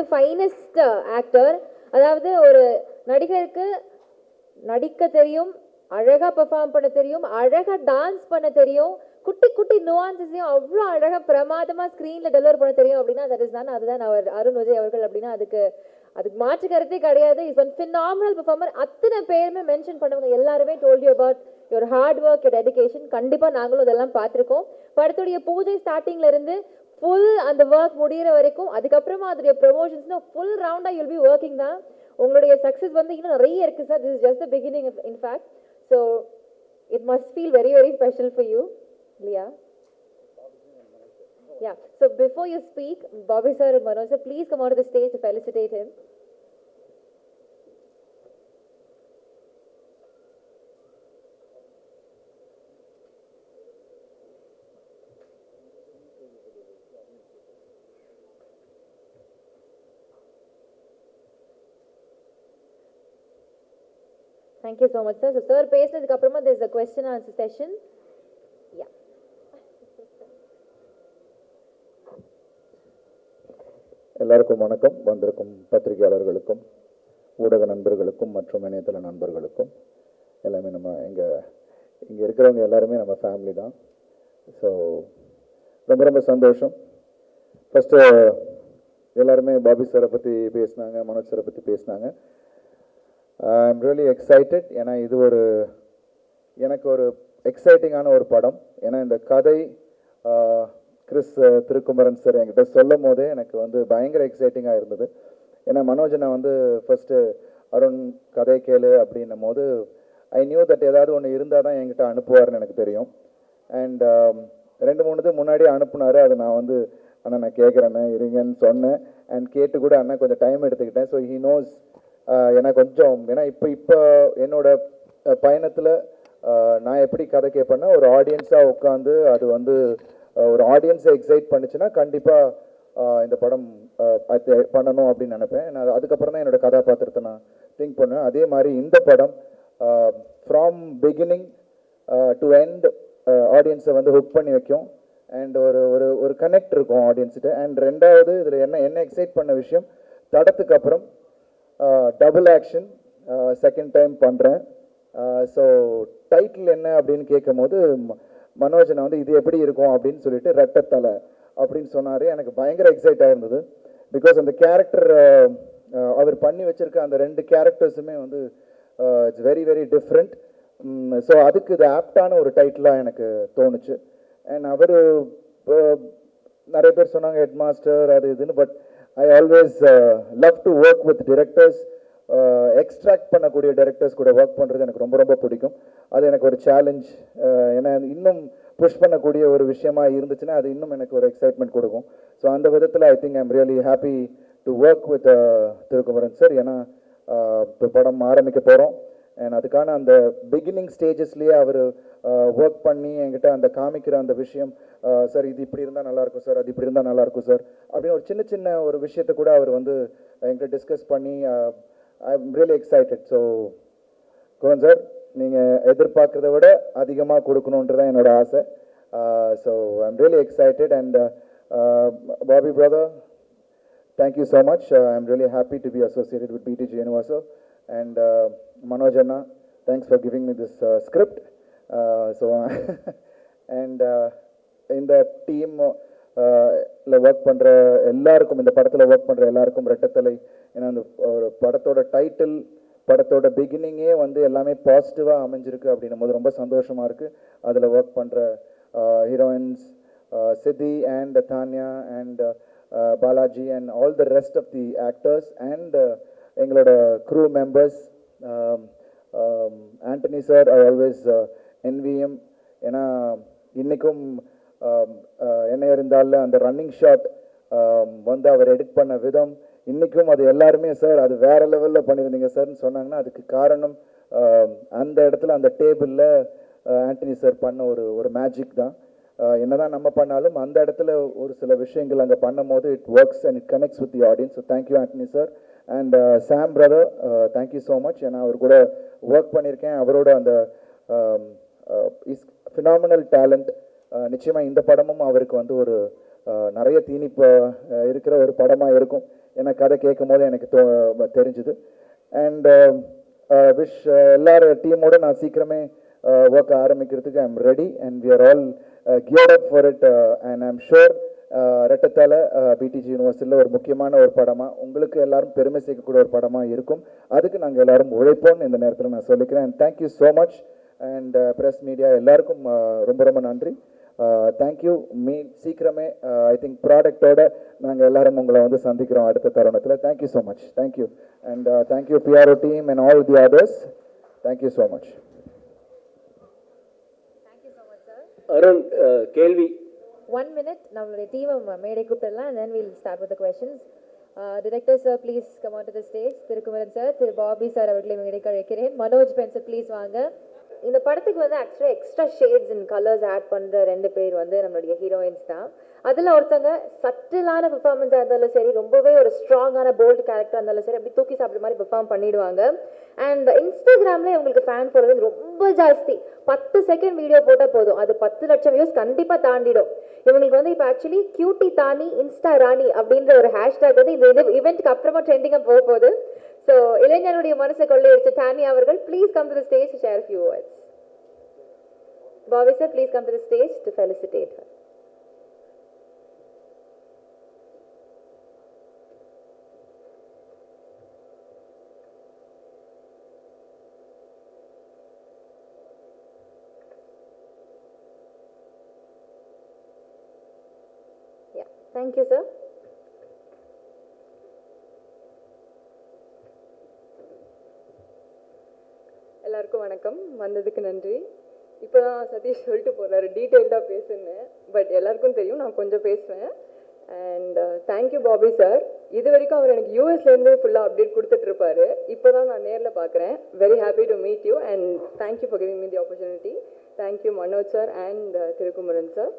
The finest actor. அதாவது ஒரு நடிகருக்கு நடிக்க தெரியும், அழகாக பெர்ஃபார்ம் பண்ண தெரியும், அழகாக டான்ஸ் பண்ண தெரியும், குட்டி குட்டி நுவான்சஸையும் அவ்வளோ அழகாக பிரமாதமாக ஸ்க்ரீனில் டெலிவர் பண்ண தெரியும் அப்படின்னா தட் இஸ் தான் அதுதான் அவர் அருண் விஜய் அவர்கள். அப்படின்னா அதுக்கு மாற்று கருத்தே கிடையாது. Is one phenomenal performer. அத்தனை பேருமே மென்ஷன் பண்ணவங்க எல்லாருமே told you about your hard work, your dedication. கண்டிப்பாக நாங்களும் இதெல்லாம் பார்த்துருக்கோம். படத்துடைய பூஜை ஸ்டார்டிங்ல இருந்து ஃபுல் அந்த ஒர்க் முடிகிற வரைக்கும், அதுக்கப்புறமா அதோடைய ப்ரொமோஷன்ஸ்னு ஃபுல் ரவுண்டாக யூல் பி ஒர்க்கிங் தான். உங்களுடைய சக்ஸஸ் வந்து இன்னும் நிறைய இருக்குது sir. This is just the beginning in fact. So it must feel very very special for you இல்லையா? Yeah. So before you speak, Bobby sir and Manoj sir, please come out of the stage to felicitate him. Thank you so much, sir. So, sir, பேசினதுக்கு அப்புறமா there is a question and answer session. Yeah. எல்லாருக்கும் வணக்கம். வந்திருக்கும் பத்திரிகையாளர்களுக்கும் ஊடக நண்பர்களுக்கும் மற்றும் இணையதள நண்பர்களுக்கும் எல்லாமே நம்ம இங்கே இருக்கிறவங்க எல்லாருமே நம்ம ஃபேமிலி தான். ஸோ ரொம்ப ரொம்ப சந்தோஷம். ஃபஸ்ட்டு எல்லாருமே பாபி சாரை பற்றி பேசினாங்க, மனோஜ் சாரை பற்றி பேசினாங்க. I am really excited. ஏன்னா இது எனக்கு ஒரு எக்ஸைட்டிங்கான ஒரு படம். ஏன்னா இந்த கதை கிறிஸ் திருக்குமரன் சார் என்கிட்ட சொல்லும் போதே எனக்கு வந்து பயங்கர எக்ஸைட்டிங்காக இருந்தது. ஏன்னா மனோஜனை வந்து ஃபஸ்ட்டு அருண் கதை கேளு அப்படின்னும் போது ஐ நியூ தட் ஏதாவது ஒன்று இருந்தால் தான் என்கிட்ட அனுப்புவார்னு எனக்கு தெரியும். அண்ட் 2-3 இது முன்னாடியே அனுப்புனார். அது நான் வந்து அண்ணா நான் கேட்குறேண்ணே இருங்கன்னு சொன்னேன். அண்ட் கேட்டு கூட அண்ணா கொஞ்சம் டைம் எடுத்துக்கிட்டேன். ஸோ ஹீ நோஸ் எனக்கு கொஞ்சம். ஏன்னா இப்போ என்னோட பயணத்தில் நான் எப்படி கதை கேட்பேன்னா ஒரு ஆடியன்ஸாக உட்காந்து அது வந்து ஒரு ஆடியன்ஸை எக்ஸைட் பண்ணிச்சுன்னா கண்டிப்பாக இந்த படம் பண்ணணும் அப்படின்னு நினைப்பேன். நான் அதுக்கப்புறம் தான் என்னோடய கதாபாத்திரத்தை நான் திங்க் பண்ணுவேன். அதே மாதிரி இந்த படம் ஃப்ரம் பிகினிங் டு எண்ட் ஆடியன்ஸை வந்து ஹுக் பண்ணி வைக்கும். அண்ட் ஒரு கனெக்ட் இருக்கும் ஆடியன்ஸ்கிட்ட. அண்ட் ரெண்டாவது இதில் என்ன எக்ஸைட் பண்ண விஷயம், தடத்துக்கு அப்புறம் டபுள் ஆக்ஷன் செகண்ட் டைம் பண்ணுறேன். ஸோ டைட்டில் என்ன அப்படின்னு கேட்கும் போது மனோஜனை வந்து இது எப்படி இருக்கும் அப்படின்னு சொல்லிட்டு ரெட்டத்தலை அப்படின்னு சொன்னார். எனக்கு பயங்கர எக்ஸைட் ஆகிருந்தது. பிகாஸ் அந்த கேரக்டர் அவர் பண்ணி வச்சுருக்க அந்த 2 கேரக்டர்ஸுமே வந்து it's very very different. So அதுக்கு இது ஆப்டான ஒரு டைட்டிலாக எனக்கு தோணுச்சு. அண்ட் அவர் நிறைய பேர் சொன்னாங்க ஹெட் மாஸ்டர் அது இதுன்னு. But I always love to work with directors. Extract பண்ணக்கூடிய டைரக்டர்ஸ் கூட ஒர்க் பண்ணுறது எனக்கு ரொம்ப ரொம்ப பிடிக்கும். அது எனக்கு ஒரு சேலஞ்ச். ஏன்னா இன்னும் புஷ் பண்ணக்கூடிய ஒரு விஷயமா இருந்துச்சுன்னா அது இன்னும் எனக்கு ஒரு எக்ஸைட்மெண்ட் கொடுக்கும். ஸோ அந்த விதத்தில் I think I am really happy to work with Thirukumaran sir. ஏன்னா இப்போ படம் ஆரம்பிக்க போகிறோம். அண்ட் அதுக்கான அந்த பிகினிங் ஸ்டேஜஸ்லேயே அவர் ஒர்க் பண்ணி என்கிட்ட அந்த காமிக்கிற அந்த விஷயம், சார் இது இப்படி இருந்தால் நல்லாயிருக்கும் சார், அது இப்படி இருந்தால் நல்லாயிருக்கும் சார் அப்படின்னு ஒரு சின்ன ஒரு விஷயத்தை கூட அவர் வந்து என்கிட்ட டிஸ்கஸ் பண்ணி I am really excited. So Kumaran sir நீங்கள் எதிர்பார்க்குறத விட அதிகமாக கொடுக்கணுன்றதான் என்னோட ஆசை. So I am really excited. And Bobby brother, thank you so much. I'm really happy to be associated with BTG Universal. And Manoj Anna, thanks for giving me this script. And in the team work பண்ணுற எல்லாருக்கும், இந்த படத்தில் work பண்ணுற எல்லாருக்கும் ரெட்டத்தலை. ஏன்னா அந்த ஒரு படத்தோட டைட்டில், படத்தோட பிகினிங்கே வந்து எல்லாமே பாசிட்டிவாக அமைஞ்சிருக்கு அப்படின்னும் போது ரொம்ப சந்தோஷமாக இருக்குது. அதில் ஒர்க் பண்ணுற ஹீரோயின்ஸ் சித்தி and Tania and Balaji and all the rest of the actors and எங்களோட crew members. Anthony sir, I always envy him. ஏன்னா இன்றைக்கும் என்ன இருந்தாலும் அந்த ரன்னிங் ஷாட் வந்து அவர் எடிட் பண்ண விதம் இன்றைக்கும் அது எல்லாருமே சார் அது வேறு லெவலில் பண்ணியிருந்தீங்க சார்னு சொன்னாங்கன்னா அதுக்கு காரணம் அந்த இடத்துல அந்த டேபிளில் ஆண்டனி சார் பண்ண ஒரு மேஜிக் தான். என்னதான் நம்ம பண்ணாலும் அந்த இடத்துல ஒரு சில விஷயங்கள் அங்கே பண்ணும் போது it works and it connects with the audience. So thank you Antony sir. And Sam brother, thank you so much. ஏன்னா அவர் கூட ஒர்க் பண்ணியிருக்கேன். அவரோட அந்த இஸ் ஃபினாமினல் டேலண்ட். நிச்சயமாக இந்த படமும் அவருக்கு வந்து ஒரு நிறைய தீனிப்பு இருக்கிற ஒரு படமாக இருக்கும். எனக்கு கதை கேட்கும் போது எனக்கு தெரிஞ்சுது. அண்ட் விஷ் எல்லாரும் டீமோட நான் சீக்கிரமே ஒர்க் ஆரம்பிக்கிறதுக்கு I am ready and we are all gear up for it and I am sure ரெட்டத்தால பிடிஜி யூனிவர்சிட்டியில் ஒரு முக்கியமான ஒரு படமாக உங்களுக்கு எல்லாரும் பெருமை சேர்க்கக்கூடிய ஒரு படமாக இருக்கும். அதுக்கு நாங்கள் எல்லாரும் உழைப்போம்னு இந்த நேரத்தில் நான் சொல்லிக்கிறேன். And thank you so much and press media எல்லாருக்கும் ரொம்ப ரொம்ப நன்றி. தேங்க்யூ. சீக்கிரமே ஐ திங்க் ப்ராடக்டோட நாங்கள் எல்லாரும் உங்களை வந்து சந்திக்கிறோம் அடுத்த தருணத்தில். Thank you so much. Thank you and thank you PRO team and all the others. Thank you so much. Arun, கேள்வி. 1 minute, நம்மளுடைய டீமை மேடை கூப்பிடலாம் and then we'll start with the questions. Director sir, please come on to the stage. Thirukumaran sir, Thiru Bobby sir அவர்களை மேடைக்கு அழைக்கிறேன். Manoj பென்சர் please வாங்க. இந்த படத்துக்கு வந்து ஆக்சுவலாக extra shades and colours add பண்ணுற 2 பேர் வந்து நம்மளுடைய ஹீரோயின்ஸ் தான். அதில் ஒருத்தங்க சட்டிலான பெர்ஃபார்மன்ஸாக இருந்தாலும் சரி, ரொம்பவே ஒரு ஸ்ட்ராங்கான போல்டு கேரக்டராக இருந்தாலும் சரி, அப்படி தூக்கி சாப்பிட்ற மாதிரி பெர்ஃபார்ம் பண்ணிடுவாங்க. அண்ட் இன்ஸ்டாகிராமில் இவங்களுக்கு ஃபேன் ஃபாலோவிங் ரொம்ப ஜாஸ்தி. 10 செகண்ட் வீடியோ போட்டால் போதும், அது 10 லட்சம் வியூஸ் கண்டிப்பாக தாண்டிடும். இவங்களுக்கு வந்து இப்போ ஆக்சுவலி கியூட்டி தானி இன்ஸ்டா ராணி அப்படின்ற ஒரு ஹேஷ்டாக் வந்து இந்த இவெண்ட்டுக்கு அப்புறமா ட்ரெண்டிங்காக போக போகுது. ஸோ இளைஞருடைய மனசை கொள்ளையடிச்ச டானி அவர்கள் please come to the stage to share few words. Bobby sir, please come to the stage to felicitate her. Yeah, thank you, sir. எல்லாருக்கும் வணக்கம். வந்ததுக்கு நன்றி. இப்போ தான் சதீஷ் சொல்லிட்டு போகிறாரு டீட்டெயில்டாக பேசுன்னு, பட் எல்லாருக்கும் தெரியும் நான் கொஞ்சம் பேசுவேன். And thank you Bobby sir. இது வரைக்கும் அவர் எனக்கு யூஎஸ்லேருந்து ஃபுல்லாக அப்டேட் கொடுத்துட்ருப்பாரு. இப்போ தான் நான் நேரில் பார்க்குறேன். Very happy to meet you and thank you for giving me the opportunity. Thank you Manoj sir and Thirukumaran sir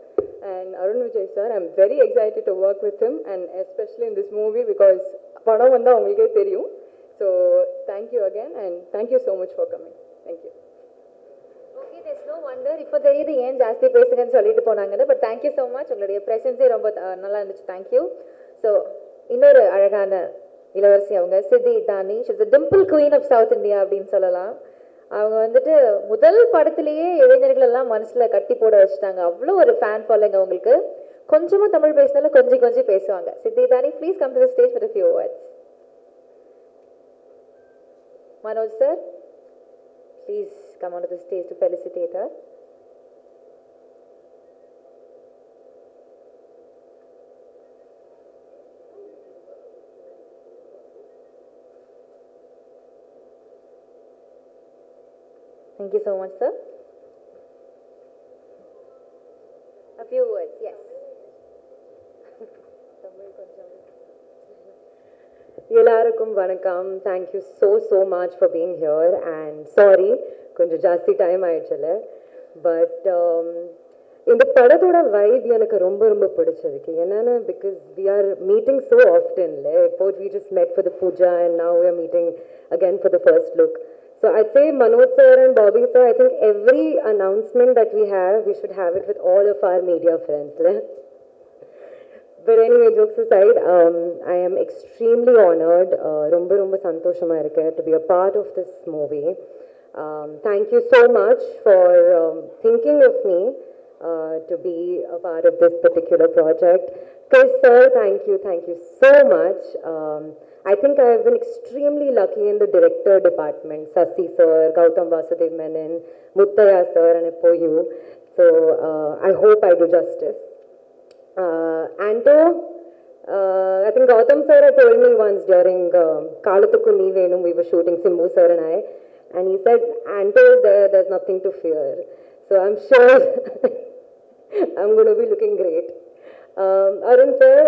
and Arun Vijay sir. I am very excited to work with him and especially in this movie because படம் வந்தால் அவங்களுக்கே தெரியும். So thank you again and thank you so much for coming. Thank you. there's no wonder இப்போ தெரியுது ஏன் ஜாஸ்தி பேசுங்கன்னு சொல்லிட்டு போனாங்கன்னு. But thank you so much. உங்களுடைய ப்ரெசன்ஸே ரொம்ப நல்லா இருந்துச்சு. தேங்க்யூ. ஸோ இன்னொரு அழகான இளவரசி அவங்க Siddhi Idnani. She's the dimple queen of South India அப்படின்னு சொல்லலாம். அவங்க வந்துட்டு முதல் படத்திலேயே இளைஞர்கள் எல்லாம் மனசில் கட்டி போட வச்சுட்டாங்க. அவ்வளோ ஒரு ஃபேன் ஃபாலோயிங் அவங்களுக்கு. கொஞ்சமாக தமிழ் பேசினாலும் கொஞ்சம் பேசுவாங்க. Siddhi Idnani, please come to the stage with a few words. Manoj sir, please come onto the stage to felicitate her. Thank you so much, sir. A few words, yes. எல்லாருக்கும் வணக்கம். Thank you so much for being here and sorry கொஞ்சம் ஜாஸ்தி time ஆயிடுச்சுல. But இந்த படத்தோட vibe எனக்கு ரொம்ப பிடிச்சிருக்கு. என்னென்னா because we are meeting so ஆஃப்டன்ல. இப்போ we just met for the pooja and now we are meeting again for the first look. So I'd say Manoj sir and Bobby sir, I think every announcement that we have, we should have it with all of our media friends. But anyway, jokes aside, I am extremely honored, romba santoshama irukku to be a part of this movie. Thank you so much for thinking of me to be a part of this particular project. Chris sir, thank you so much. I think I have been extremely lucky in the director department. Sasi sir, Gautam Vasudev Menon, Muttaya sir, and Ippo you. So I hope I do justice. Anto, I think Gautam sir had told me once during Kalathukku Nee Venum, we were shooting, Simbu sir and I, and he said, Anto is there, there's nothing to fear. So I'm sure I'm going to be looking great. Arun sir,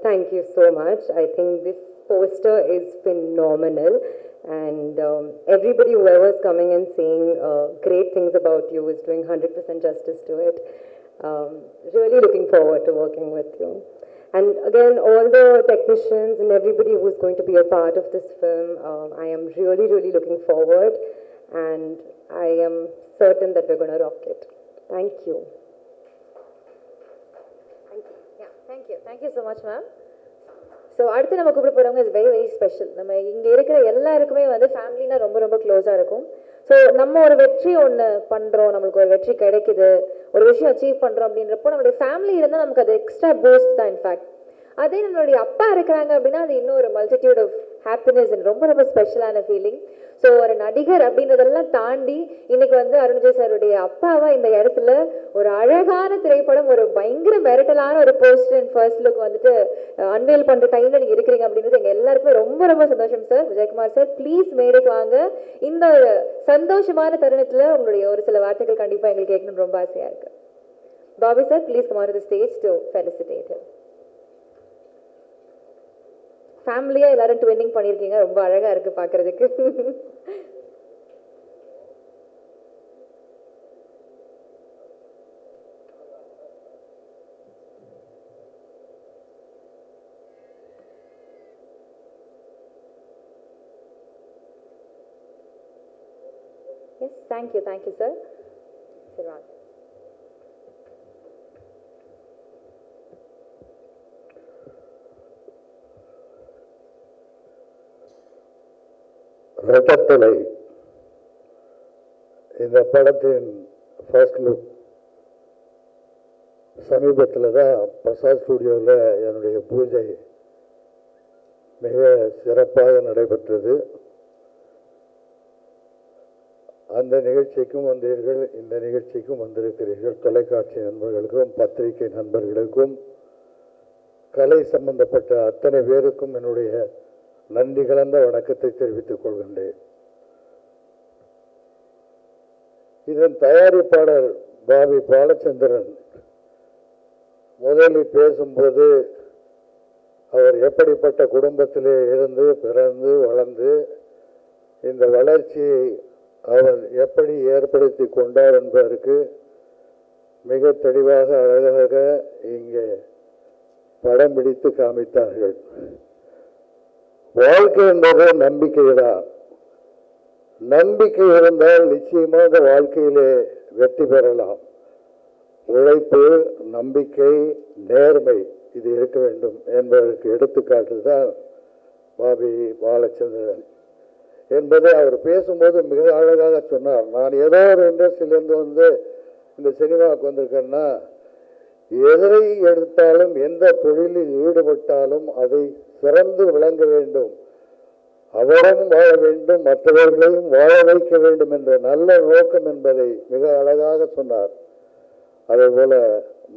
thank you so much. I think this poster is phenomenal and everybody, whoever's coming and saying great things about you is doing 100% justice to it. Really looking forward to working with you. And again, all the technicians and everybody who's going to be a part of this film, I am really looking forward and I am certain that we're going to rock it. Thank you. Thank you so much, ma'am. So அடுத்து நம்ம கூப்பிட போகிறவங்க is very very special. நம்ம இங்கே இருக்கிற எல்லாருக்குமே வந்து ஃபேமிலினா ரொம்ப ரொம்ப க்ளோஸாக இருக்கும். ஸோ நம்ம ஒரு வெற்றி ஒன்று பண்ணுறோம், நம்மளுக்கு ஒரு வெற்றி கிடைக்குது, ஒரு விஷயம் அச்சீவ் பண்ணுறோம் அப்படின்றப்போ நம்மளுடைய ஃபேமிலி இருந்தால் நமக்கு அது எக்ஸ்ட்ரா பூஸ்ட் தான். இன்ஃபேக்ட் அதே நம்மளுடைய அப்பா இருக்கிறாங்க அப்படின்னா அது இன்னும் ஒரு மல்டிடியூட் ஆஃப் ஹாப்பினஸ் அண்ட் ரொம்ப ரொம்ப ஸ்பெஷலான ஃபீலிங். ஸோ ஒரு நடிகர் அப்படின்றதெல்லாம் தாண்டி இன்னைக்கு வந்து அருண் விஜய் சாருடைய அப்பாவா இந்த இடத்துல ஒரு அழகான திரைப்படம், ஒரு பயங்கர மிரட்டலான ஒரு போஸ்டர் அண்ட் ஃபர்ஸ்ட் லுக் வந்துட்டு அன்வேல் பண்ணுற டைம்ல நீங்கள் இருக்கிறீங்க அப்படின்றது எங்கள் எல்லாருக்குமே ரொம்ப ரொம்ப சந்தோஷம் சார். விஜயகுமார் சார் ப்ளீஸ் மேடைக்கு வாங்க. இந்த சந்தோஷமான தருணத்தில் உங்களுடைய ஒரு சில வார்த்தைகள் கண்டிப்பாக எங்களுக்கு கேட்கணும்னு ரொம்ப ஆசையாக இருக்கு. Bobby sir please come on the stage to felicitate. ஃபேமிலியாக எல்லாரும் ட்வின்னிங் பண்ணியிருக்கீங்க, ரொம்ப அழகாக இருக்குது பார்க்குறதுக்கு. Yes thank you sir. சரி வாங்க. ரெட்டத்தலை இந்த படத்தின் ஃபர்ஸ்ட் லுக் சமீபத்தில் தான் பிரசாத் ஸ்டுடியோவில் என்னுடைய பூஜை மிக சிறப்பாக நடைபெற்றது. அந்த நிகழ்ச்சிக்கும் வந்தீர்கள், இந்த நிகழ்ச்சிக்கும் வந்திருக்கிறீர்கள். தொலைக்காட்சி நண்பர்களுக்கும் பத்திரிகை நண்பர்களுக்கும் கலை சம்பந்தப்பட்ட அத்தனை பேருக்கும் என்னுடைய நன்றி கலந்த வணக்கத்தை தெரிவித்துக் கொள்கின்றேன். இதன் தயாரிப்பாளர் பாபி பாலச்சந்திரன் முதலில் பேசும்போது அவர் எப்படிப்பட்ட குடும்பத்திலே இருந்து பிறந்து வளர்ந்து இந்த வளர்ச்சியை அவர் எப்படி ஏற்படுத்தி கொண்டார் என்பதற்கு மிக தெளிவாக அழகாக இங்கே படம் பிடித்து காமித்தார்கள். வாழ்க்கை என்பது நம்பிக்கைதான். நம்பிக்கை இருந்தால் நிச்சயமாக வாழ்க்கையிலே வெற்றி பெறலாம். உழைப்பு, நம்பிக்கை, நேர்மை இது இருக்க வேண்டும் என்பதற்கு எடுத்துக்காட்டு தான் பாபி பாலச்சந்திரன் என்பதை அவர் பேசும்போது மிக அழகாக சொன்னார். நான் ஏதோ ஒரு இண்டஸ்ட்ரியிலேருந்து வந்து இந்த சினிமாவுக்கு வந்திருக்கேன்னா, எதை எடுத்தாலும் எந்த தொழிலில் ஈடுபட்டாலும் அதை சிறந்து விளங்க வேண்டும், அவரும் வாழ வேண்டும், மற்றவர்களையும் வாழ வைக்க வேண்டும் என்ற நல்ல நோக்கம் என்பதை மிக அழகாக சொன்னார். அதே போல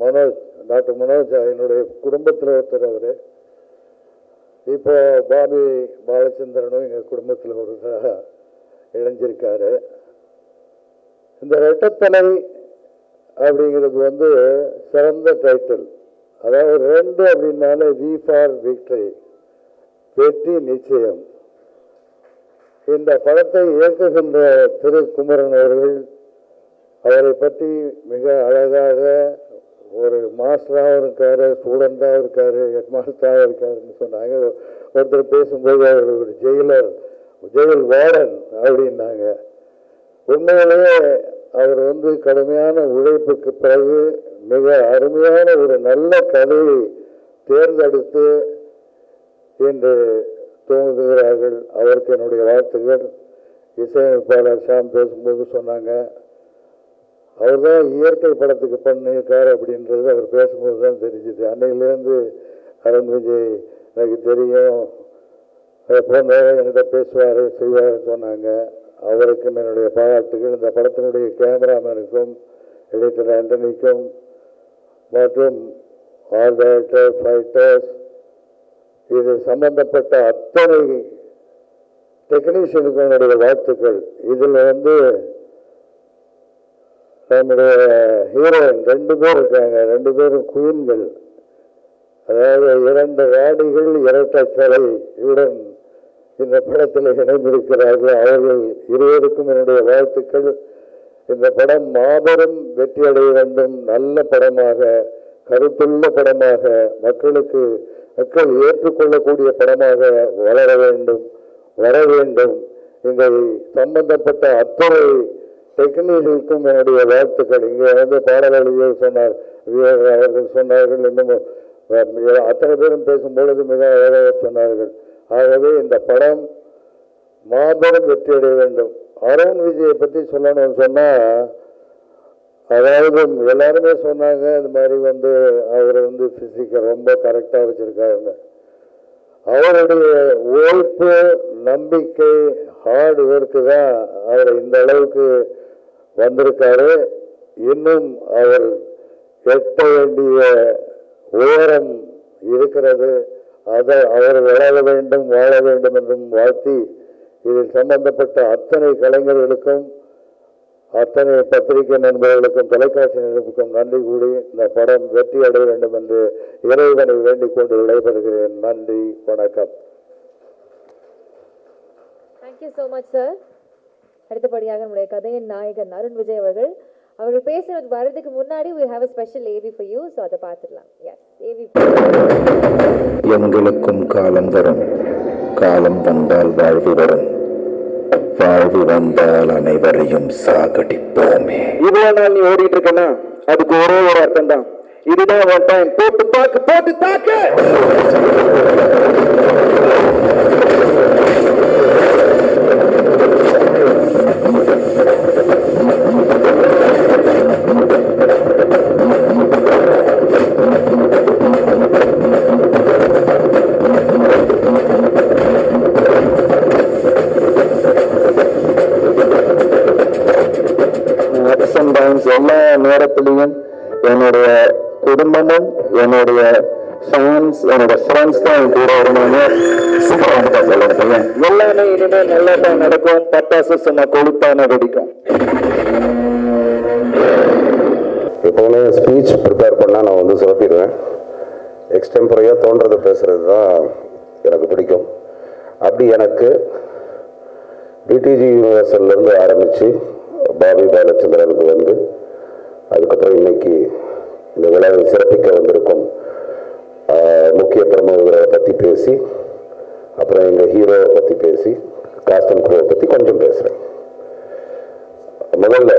மனோஜ், டாக்டர் மனோஜ் என்னுடைய குடும்பத்தில் ஒருத்தர். அவர் இப்போ பாபி பாலச்சந்திரனும் எங்கள் குடும்பத்தில் ஒருத்தராக இணைஞ்சிருக்காரு. இந்த ரெட்டத்தலை அப்படிங்கிறது வந்து சிறந்த டைட்டில். அதாவது 2 அப்படின்னாலே வி ஃபார் விக்டரி, வெற்றி நிச்சயம். இந்த படத்தை இயக்குகின்ற திரு குமரன் அவர்கள் அவரை பற்றி மிக அழகாக ஒரு மாஸ்டராகவும் இருக்காரு, ஸ்டூடெண்டாகவும் இருக்காரு, ஹெட் மாஸ்டராகவும் இருக்காருன்னு சொன்னாங்க. ஒருத்தர் பேசும்போது அவர் ஒரு ஜெயில் வார்டன் அப்படின்னாங்க. உண்மையிலேயே அவர் வந்து கடுமையான உழைப்புக்கு பிறகு மிக அருமையான ஒரு நல்ல கதையை தேர்ந்தெடுத்து இன்று தூங்குகிறார்கள். அவருக்கு என்னுடைய வாழ்த்துக்கள். இசையமைப்பாளர் ஷாம் பேசும்போது சொன்னாங்க, அவர் தான் இயற்கை படத்துக்கு பண்ணியிருக்காரு அப்படின்றது அவர் பேசும்போது தான் தெரிஞ்சுது. அன்னையிலேருந்து அருண் விஜய் எனக்கு தெரியும், எப்போ என்கிட்ட பேசுவார் செய்வார் சொன்னாங்க. அவருக்கும் என்னுடைய பாராட்டுகள். இந்த படத்தினுடைய கேமராமேனுக்கும் எடிட்டர் ஆண்டனிக்கும் மற்றும் ஆல் டைரக்டர்ஸ், ஃபைட்டர்ஸ், இது சம்பந்தப்பட்ட அத்தனை டெக்னீஷியனுக்கும் என்னுடைய வாழ்த்துக்கள். இதில் வந்து நம்முடைய ஹீரோயின் 2 பேர் இருக்காங்க, 2 பேரும் குயின்கள். அதாவது 2 ராடிகள் இரட்டை தலை இவுடன் இந்த படத்தில் இணைந்திருக்கிறார்கள். அவர்கள் இருவருக்கும் என்னுடைய வாழ்த்துக்கள். இந்த படம் மாபெரும் வெற்றி அடைய வேண்டும், நல்ல படமாக, கருத்துள்ள படமாக, மக்கள் ஏற்றுக்கொள்ளக்கூடிய படமாக வளர வேண்டும், வர வேண்டும். இந்த சம்பந்தப்பட்ட அத்தனை டெக்னீஷியனுக்கும் என்னுடைய வாழ்த்துக்கள். இங்கே வந்து பாடலாளிகள் சொன்னார், அவர்கள் சொன்னார்கள், இன்னும் அத்தனை பேரும் பேசும்பொழுது மிக அழகாக சொன்னார்கள். ஆகவே இந்த படம் மாபெரும் வெற்றி அடைய வேண்டும். அருண் விஜயை பற்றி சொல்லணும்னு சொன்னால், அதாவது எல்லாருமே சொன்னாங்க இது மாதிரி அவர் ஃபிசிக்கை ரொம்ப கரெக்டாக வச்சுருக்காருங்க. அவருடைய உழைப்பு, நம்பிக்கை, ஹார்ட் ஒர்க்கு தான் அவரை இந்த அளவுக்கு வந்திருக்காரு. இன்னும் அவர் எட்ட வேண்டிய உயரம் இருக்கிறது. அதை அவர் வளர வேண்டும், வாழ வேண்டும் என்றும் வாழ்த்தி, இதில் சம்பந்தப்பட்ட அத்தனை கலைஞர்களுக்கும், அத்தனை பத்திரிகை நண்பர்களுக்கும், தொலைக்காட்சி நண்பர்களுக்கும் நன்றி கூறி இந்த படம் வெற்றி அடைய வேண்டும் என்று இறைவனை வேண்டிக் கொண்டு விடைபெறுகிறேன். நன்றி, வணக்கம். Thank you so much sir. அடுத்தபடியாக நம்முடைய கதையின் நாயகன் அருண் விஜய் அவர்கள் பேசுறது வர்றதுக்கு முன்னாடி we have a special AV for you, so அதை பார்த்துடலாம். Yes, AV. எங்களுக்கும் காலம் வரும், காலம் வந்தால் வாழ்வு வரும், வாழ்வு வந்தால் அனைவரையும் சாகடிப்போமே. இவ்வளவு நாள் நீ ஓடிட்டு இருக்கனா அதுக்கு ஒரே ஒரு அர்த்தம் தான், இதுதான் ஒரு டைம். போட்டு தாக்கு, போட்டு தாக்கு. எல்லா நேரத்திலையும் என்னுடைய குடும்பமும், என்னுடைய ஃபேன்ஸ், என்னோட ஃப்ரெண்ட்ஸ் தான் என் கூட வருவாங்க. சூப்பராக இருக்கா சொல்லுங்க. எல்லாமே இனிமேல் நல்லா தான் நடக்கும். பட்டாசு சும்மா கொளுத்தான வெடிக்கும். எப்போவுமே ஸ்பீச் ப்ரிப்பேர் பண்ணால் நான் சொல்லிடுவேன். எக்ஸ்டெம்பரையாக தோன்றதை பேசுகிறது தான் எனக்கு பிடிக்கும். அப்படி எனக்கு பிடிஜி யூனிவர்சல்லேருந்து ஆரம்பித்து பாபி பாலச்சந்திரனுக்கு அதுக்கப்புறம் இன்னைக்கு இந்த விழாவை சிறப்பிக்க வந்திருக்கும் முக்கிய பிரமுகர்களை பற்றி பேசி, அப்புறம் எங்கள் ஹீரோவை பற்றி பேசி, காஸ்ட் அண்ட் க்ரூவை பற்றி கொஞ்சம் பேசுகிறேன். முதல்ல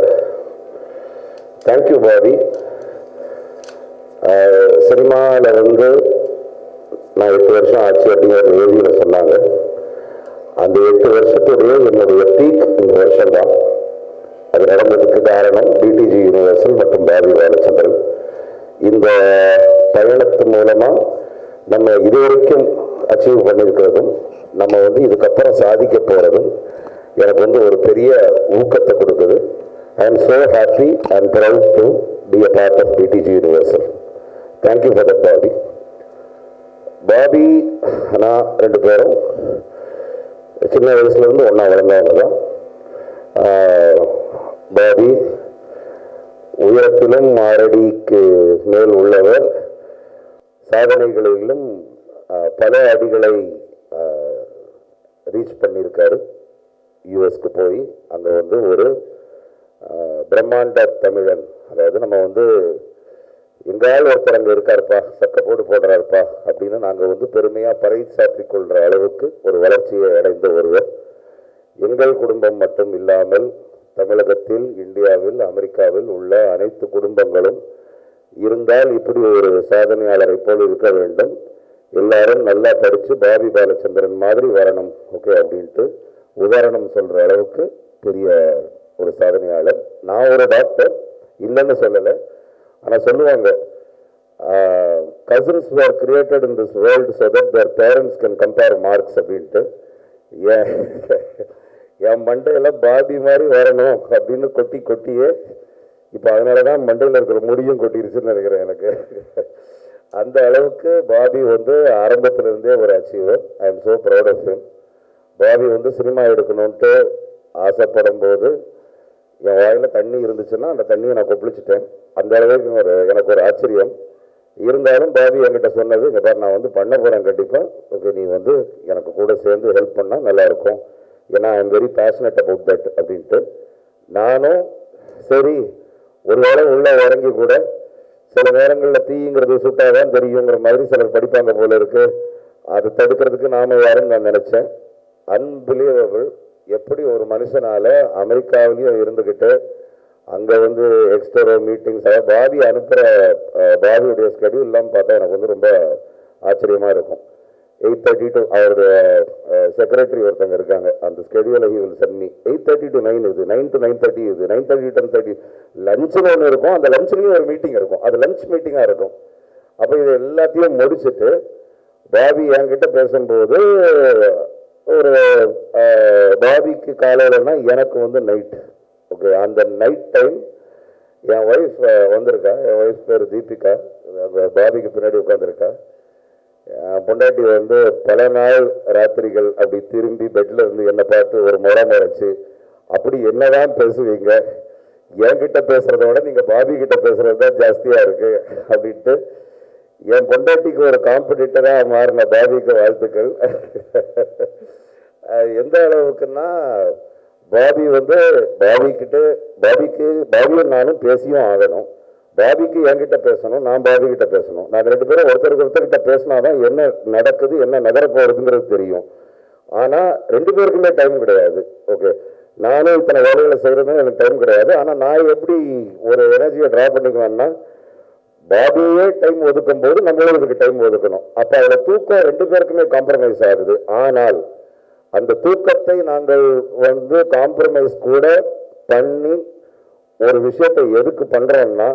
தேங்க்யூ பாபி. சினிமாவில் நான் 8 வருஷம் ஆச்சு அப்படிங்கிற ஏவியில் சொன்னாங்க. அந்த 8 வருஷத்துடைய என்னுடைய பீக் இந்த வருஷம் தான். அது நடந்ததுக்கு காரணம் பிடிஜி யூனிவர்சல் மற்றும் பாபி பாலச்சந்திரன். இந்த பயணத்து மூலமாக நம்ம இதுவரைக்கும் அச்சீவ் பண்ணியிருக்கிறதும், நம்ம இதுக்கப்புறம் சாதிக்க போகிறதும் எனக்கு ஒரு பெரிய ஊக்கத்தை கொடுக்குது. I am so happy and proud to be a part of BTG Universal. Thank you for that, Bobby. Bobby நான் 2 பேரும் சின்ன வயசுலேருந்து ஒன்றா வளர்ந்தவங்க தான். பாபி உயரத்திலும் 6 அடிக்கு மேல் உள்ளவர், சாதனைகளிலும் பல அடிகளை ரீச் பண்ணியிருக்காரு. யூஎஸ்க்கு போய் அங்கே ஒரு பிரம்மாண்ட தமிழன், அதாவது நம்ம எங்கால் ஒருத்தர் அங்கே இருக்காருப்பா, சக்க போடுறாருப்பா அப்படின்னு நாங்கள் பெருமையாக பறைசாற்றிக் கொள்கிற அளவுக்கு ஒரு வளர்ச்சியை அடைந்த ஒருவர். எங்கள் குடும்பம் மட்டும் இல்லாமல் தமிழகத்தில், இந்தியாவில், அமெரிக்காவில் உள்ள அனைத்து குடும்பங்களும் இருந்தால் இப்படி ஒரு சாதனையாளரை போல் இருக்க வேண்டும். எல்லாரும் நல்லா படித்து பாபி பாலச்சந்திரன் மாதிரி வரணும், ஓகே அப்படின்ட்டு உதாரணம் சொல்கிற அளவுக்கு பெரிய ஒரு சாதனையாளர். நான் ஒரு டாக்டர் இல்லைன்னு சொல்லலை, ஆனால் சொல்லுவாங்க cousins were created in this world so that their parents can compare marks அப்படின்ட்டு. என் மண்டையெல்லாம் பாபி மாதிரி வரணும் அப்படின்னு கொட்டியே இப்போ அதனால தான் மண்டையில் இருக்கிற முடியும் கொட்டிருச்சுன்னு நினைக்கிறேன் எனக்கு. அந்த அளவுக்கு பாபி ஆரம்பத்திலிருந்தே ஒரு achiever. I am so proud of him. Bobby cinema எடுக்கணுன்ட்டு ஆசைப்படும் போது என் வாயில் தண்ணி இருந்துச்சுன்னா அந்த தண்ணியை நான் கொப்பளிச்சிட்டேன். அந்த அளவுக்கு எனக்கு ஒரு ஆச்சரியம். இருந்தாலும் பாபி என்கிட்ட சொன்னது, இங்கே பாரு நான் பண்ண போகிறேன் கண்டிப்பாக, ஓகே நீ எனக்கு கூட சேர்ந்து ஹெல்ப் பண்ணால் நல்லாயிருக்கும், ஏன்னா I am very passionate about that அப்படின்ட்டு. நானும் சரி ஒரு வேளை உள்ள இறங்கி கூட சில நேரங்களில் தீங்கிறது சுட்டாதான் தெரியுங்கிற மாதிரி சிலர் படிப்பாங்க போல இருக்கு, அதை தடுக்கிறதுக்கு நாம யாருன்னு நான் நினச்சேன். அன்பிலீவபிள் எப்படி ஒரு மனுஷனால் அமெரிக்காவிலையும் இருந்துக்கிட்டு அங்கே வந்து எக்ஸ்ட்ரா மீட்டிங்ஸ், அதாவது பாபி அனுப்புகிற பாபியுடைய ஸ்கெடியூல்லாம் பார்த்தா எனக்கு வந்து ரொம்ப ஆச்சரியமாக இருக்கும். 8:30 to அவருடைய செக்ரட்டரி ஒருத்தங்க இருக்காங்க, அந்த ஸ்கெடியூலை he will send me. 8:30 to 9 இது, 9 to 9:30 இது, 9:30 to 10:30 லஞ்சுன்னு ஒன்று இருக்கும், அந்த லஞ்சுலேயும் ஒரு மீட்டிங் இருக்கும், அது லஞ்ச் மீட்டிங்காக இருக்கும். அப்போ இது எல்லாத்தையும் முடிச்சுட்டு பாபி என்கிட்ட பேசும்போது ஒரு பாபிக்கு காலையிலன்னா எனக்கு வந்து நைட். ஓகே, அந்த நைட் டைம் என் ஒய்ஃப் வந்திருக்கா, என் ஒய்ஃப் பேர் தீபிகா, பாபிக்கு பின்னாடி உட்காந்துருக்கா. பொண்டாட்டி வந்து பல நாள் ராத்திரிகள் அப்படி திரும்பி பெட்டில் இருந்து என்னை பார்த்து ஒரு முறைச்சு, அப்படி என்னதான் பேசுவீங்க, என்கிட்ட பேசுகிறத விட நீங்கள் பாபி கிட்ட பேசுகிறது தான் ஜாஸ்தியாக இருக்குது அப்படின்ட்டு என் பொண்டாட்டிக்கு ஒரு காம்படிட்டராக மாறின பாபிக்கு வாழ்த்துக்கள். எந்த அளவுக்குன்னா பாபி வந்து பாபியும் நானும் பேசியும் ஆகணும். பாபிக்கு என்கிட்ட பேசணும், நான் பாபி கிட்ட பேசணும். நாங்கள் 2 பேரும் ஒருத்தர்கிட்ட பேசினாதான் என்ன நடக்குது, என்ன நகர போகிறதுங்கிறது தெரியும். ஆனால் 2 பேருக்குமே டைம் கிடையாது. ஓகே, நானும் இத்தனை வேலைகளை செய்கிறதும் எனக்கு டைம் கிடையாது. ஆனால் நான் எப்படி ஒரு எனர்ஜியை ட்ரா பண்ணிக்குவேன்னா, பாபியே டைம் ஒதுக்கும் போது நம்மளும் இதுக்கு டைம் ஒதுக்கணும். அப்போ அதில் தூக்கம் 2 பேருக்குமே காம்ப்ரமைஸ் ஆகுது. ஆனால் அந்த தூக்கத்தை நாங்கள் வந்து காம்ப்ரமைஸ் கூட பண்ணி ஒரு விஷயத்தை எதுக்கு பண்ணுறோம்னா,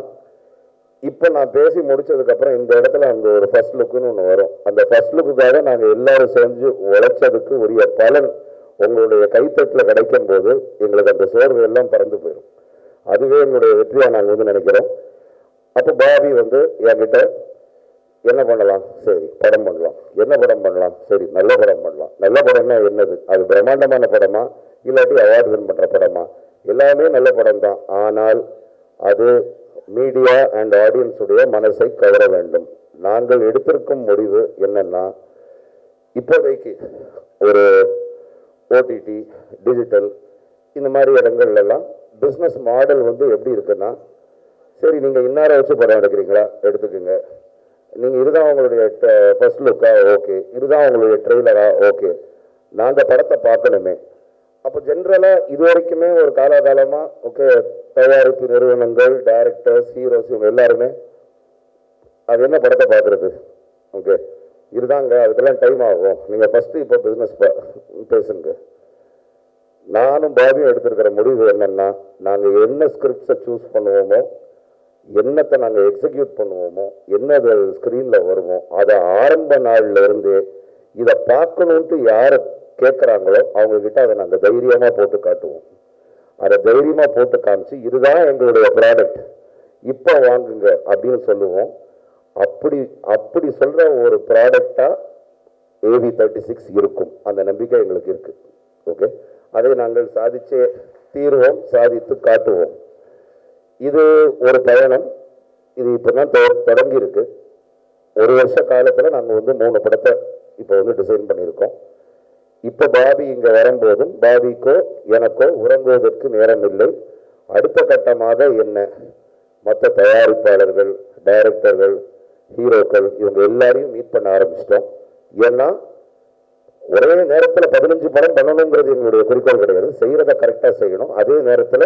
இப்போ நான் பேசி முடிச்சதுக்கப்புறம் இந்த இடத்துல அந்த ஒரு ஃபர்ஸ்ட் லுக்குன்னு ஒன்று வரும். அந்த ஃபர்ஸ்ட் லுக்குக்காக நாங்கள் எல்லாரும் செஞ்சு உழைச்சதுக்கு உரிய பலன் உங்களுடைய கைத்தட்டில் கிடைக்கும் போது எங்களுக்கு அந்த சோர்வு எல்லாம் பறந்து போயிடும். அதுவே எங்களுடைய வெற்றியாக நாங்கள் வந்து நினைக்கிறோம். அப்போ பாபி வந்து என்கிட்ட என்ன பண்ணலாம், சரி படம் பண்ணலாம், என்ன படம் பண்ணலாம், சரி நல்ல படம் பண்ணலாம். நல்ல படம்னா என்னது, அது பிரம்மாண்டமான படமா இல்லாட்டி அவார்டு வின் பண்ணுற படமா, எல்லாமே நல்ல படம் தான். ஆனால் அது மீடியா அண்ட் ஆடியன்ஸுடைய மனசை கவர வேண்டும். நாங்கள் எடுத்திருக்கும் முடிவு என்னன்னா, இப்போதைக்கு ஒரு ஓடிடி டிஜிட்டல் இந்த மாதிரி இடங்கள்லாம் பிஸ்னஸ் மாடல் வந்து எப்படி இருக்குன்னா, சரி நீங்கள் இன்னாரை வச்சு படம் எடுக்கிறீங்களா எடுத்துக்கோங்க, நீங்கள் இதுதான் உங்களுடைய ஃபர்ஸ்ட் லுக்கா, ஓகே, இதுதான் உங்களுடைய ட்ரெய்லரா, ஓகே, நாங்கள் படத்தை பார்க்கணுமே. அப்போ ஜென்ரலாக இது வரைக்குமே ஒரு காலகாலமாக ஓகே தயாரிப்பு நிறுவனங்கள், டைரக்டர்ஸ், ஹீரோஸ் இவங்க எல்லாருமே அது என்ன படத்தை பார்க்குறது, ஓகே இதுதாங்க, அதுக்கெல்லாம் டைம் ஆகும், நீங்கள் ஃபஸ்ட்டு இப்போ பிஸ்னஸ் பேசுங்க. நானும் பாபியும் எடுத்திருக்கிற முடிவு என்னென்னா, நாங்கள் என்ன ஸ்கிரிப்ட்ஸை சூஸ் பண்ணுவோமோ, என்னத்தை நாங்கள் எக்ஸிக்யூட் பண்ணுவோமோ, என்ன அது ஸ்க்ரீனில் வருமோ, அதை ஆரம்ப நாளில் இருந்து இதை பார்க்கணுன்ட்டு யாரை கேட்குறாங்களோ அவங்கக்கிட்ட அதை நாங்கள் தைரியமாக போட்டு காட்டுவோம். அதை தைரியமாக போட்டு காமிச்சு இதுதான் எங்களுடைய ப்ராடக்ட், இப்போ வாங்குங்க அப்படின்னு சொல்லுவோம். அப்படி சொல்கிற ஒரு ப்ராடக்டாக AV36 இருக்கும். அந்த நம்பிக்கை எங்களுக்கு இருக்குது. ஓகே, அதை நாங்கள் சாதிச்சே தீர்வோம், சாதித்து காட்டுவோம். இது ஒரு பயணம். இது இப்போ தான் தொடங்கி இருக்கு. 1 வருஷ காலத்தில் நாங்கள் வந்து 3 படத்தை இப்போ வந்து டிசைன் பண்ணியிருக்கோம். இப்போ பாபி இங்கே வரும்போதும் பாபிக்கோ எனக்கோ உறங்குவதற்கு நேரம் இல்லை. அடுத்த கட்டமாக என்ன மற்ற தயாரிப்பாளர்கள், டைரக்டர்கள், ஹீரோக்கள் இவங்க எல்லாரையும் மீட் பண்ண ஆரம்பிச்சிட்டோம். ஏன்னா ஒரே நேரத்தில் 15 படம் பண்ணணுங்கிறது எங்களுடைய குறிக்கோள் கிடையாது. செய்கிறத கரெக்டாக செய்யணும். அதே நேரத்தில்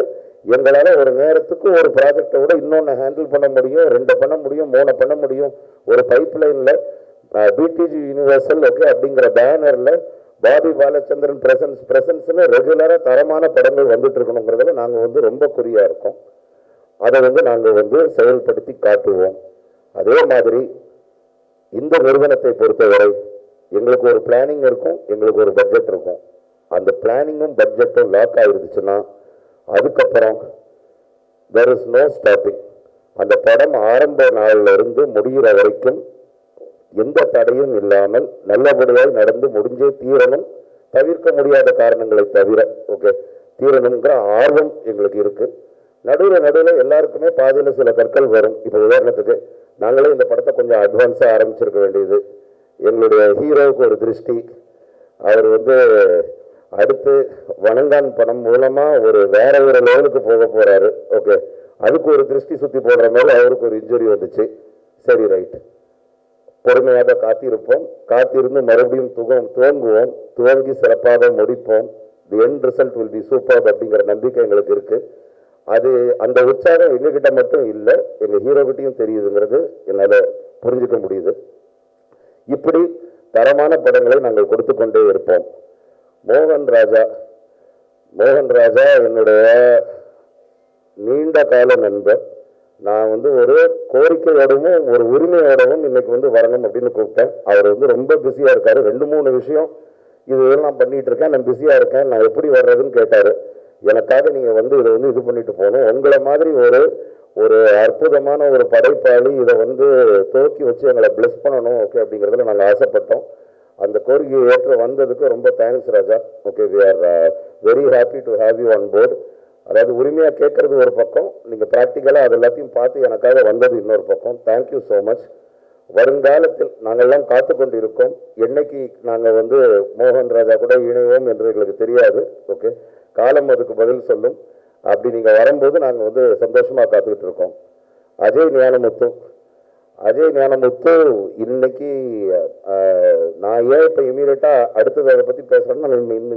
எங்களால் ஒரு நேரத்துக்கு ஒரு ப்ராஜெக்டை விட இன்னொன்று ஹேண்டில் பண்ண முடியும், 2 பண்ண முடியும், 3 பண்ண முடியும். ஒரு பைப்லைனில் பிடிஜி யூனிவர்சல் ஓகே அப்படிங்கிற பேனரில் பாபி பாலச்சந்திரன் பிரசன்ஸ்னு ரெகுலராக தரமான படங்கள் வந்துட்டு இருக்கணுங்கிறதுல நாங்கள் வந்து ரொம்ப குறியாக இருக்கோம். அதை வந்து நாங்கள் வந்து செயல்படுத்தி காட்டுவோம். அதே மாதிரி இந்த நிறுவனத்தை பொறுத்தவரை எங்களுக்கு ஒரு பிளானிங் இருக்கும், எங்களுக்கு ஒரு பட்ஜெட் இருக்கும். அந்த பிளானிங்கும் பட்ஜெட்டும் லாக் ஆகிருந்துச்சுன்னா அதுக்கப்புறம் there is no stopping. அந்த படம் ஆரம்ப நாளில் இருந்து முடிகிற வரைக்கும் எந்த தடையும் இல்லாமல் நல்லபடியாக நடந்து முடிஞ்சே தீரணும். தவிர்க்க முடியாத காரணங்களை தவிர ஓகே தீரணுங்கிற ஆர்வம் எங்களுக்கு இருக்குது. நடுவில் எல்லாருக்குமே பாதையில் சில கற்கள் வரும். இப்போ உதாரணத்துக்கு நாங்களே இந்த படத்தை கொஞ்சம் அட்வான்ஸாக ஆரம்பிச்சிருக்க வேண்டியது. எங்களுடைய ஹீரோவுக்கு ஒரு திருஷ்டி, அவர் வந்து அடுத்து வணங்கான் படம் மூலமாக வேற ஒரு லெவலுக்கு போக போகிறாரு. ஓகே, அதுக்கு ஒரு திருஷ்டி சுற்றி போடுற மேலே அவருக்கு ஒரு இன்ஜுரி வந்துச்சு. சரி ரைட், பொறுமையாக காத்திருப்போம். காத்திருந்து மறுபடியும் துவங்குவோம். துவங்கி சிறப்பாக முடிப்போம். The end result will be super அப்படிங்கிற நம்பிக்கை எங்களுக்கு இருக்குது. அது அந்த உற்சாகம் எங்ககிட்ட மட்டும் இல்லை, எங்கள் ஹீரோகிட்டையும் தெரியுதுங்கிறது என்னால் புரிஞ்சுக்க முடியுது. இப்படி தரமான படங்களை நாங்கள் கொடுத்து கொண்டே இருப்போம். மோகன் ராஜா என்னுடைய நீண்ட கால நண்பர். நான் ஒரு கோரிக்கையோடவும் ஒரு உரிமையோடவும் இன்னைக்கு வரணும் அப்படின்னு கூப்பிட்டேன். அவர் ரொம்ப பிஸியாக இருக்காரு. 2-3 விஷயம் இதெல்லாம் பண்ணிட்டு இருக்கேன், நான் பிஸியாக இருக்கேன், நான் எப்படி வர்றதுன்னு கேட்டார். எனக்காக நீங்கள் இதை இது பண்ணிட்டு போகணும், உங்களை மாதிரி ஒரு அற்புதமான ஒரு படைப்பாளி இதை துவக்கி வச்சு எங்களை பிளஸ் பண்ணணும் ஓகே அப்படிங்கிறதுல நாங்கள் ஆசைப்பட்டோம். அந்த கோரிக்கையை ஏற்று வந்ததுக்கு ரொம்ப thanks Raja. Okay, we are very happy to have you on board. அதாவது உரிமையாக கேட்கறது ஒரு பக்கம், நீங்கள் ப்ராக்டிக்கலாக அது எல்லாத்தையும் பார்த்து எனக்காக வந்தது இன்னொரு பக்கம். Thank you so much. வருங்காலத்தில் நாங்கள்லாம் காத்து கொண்டு இருக்கோம். என்னைக்கு நாங்கள் மோகன் ராஜா கூட இணைவோம் என்று எங்களுக்கு தெரியாது. ஓகே, காலம் அதுக்கு பதில் சொல்லும். அப்படி நீங்கள் வரும்போது நாங்கள் சந்தோஷமாக காத்துக்கிட்டு இருக்கோம். அஜய் ஞானமுத்து இன்னைக்கு நான் ஏன் இப்போ இமீடியட்டாக அடுத்தது அதை பற்றி பேசுகிறேன்னா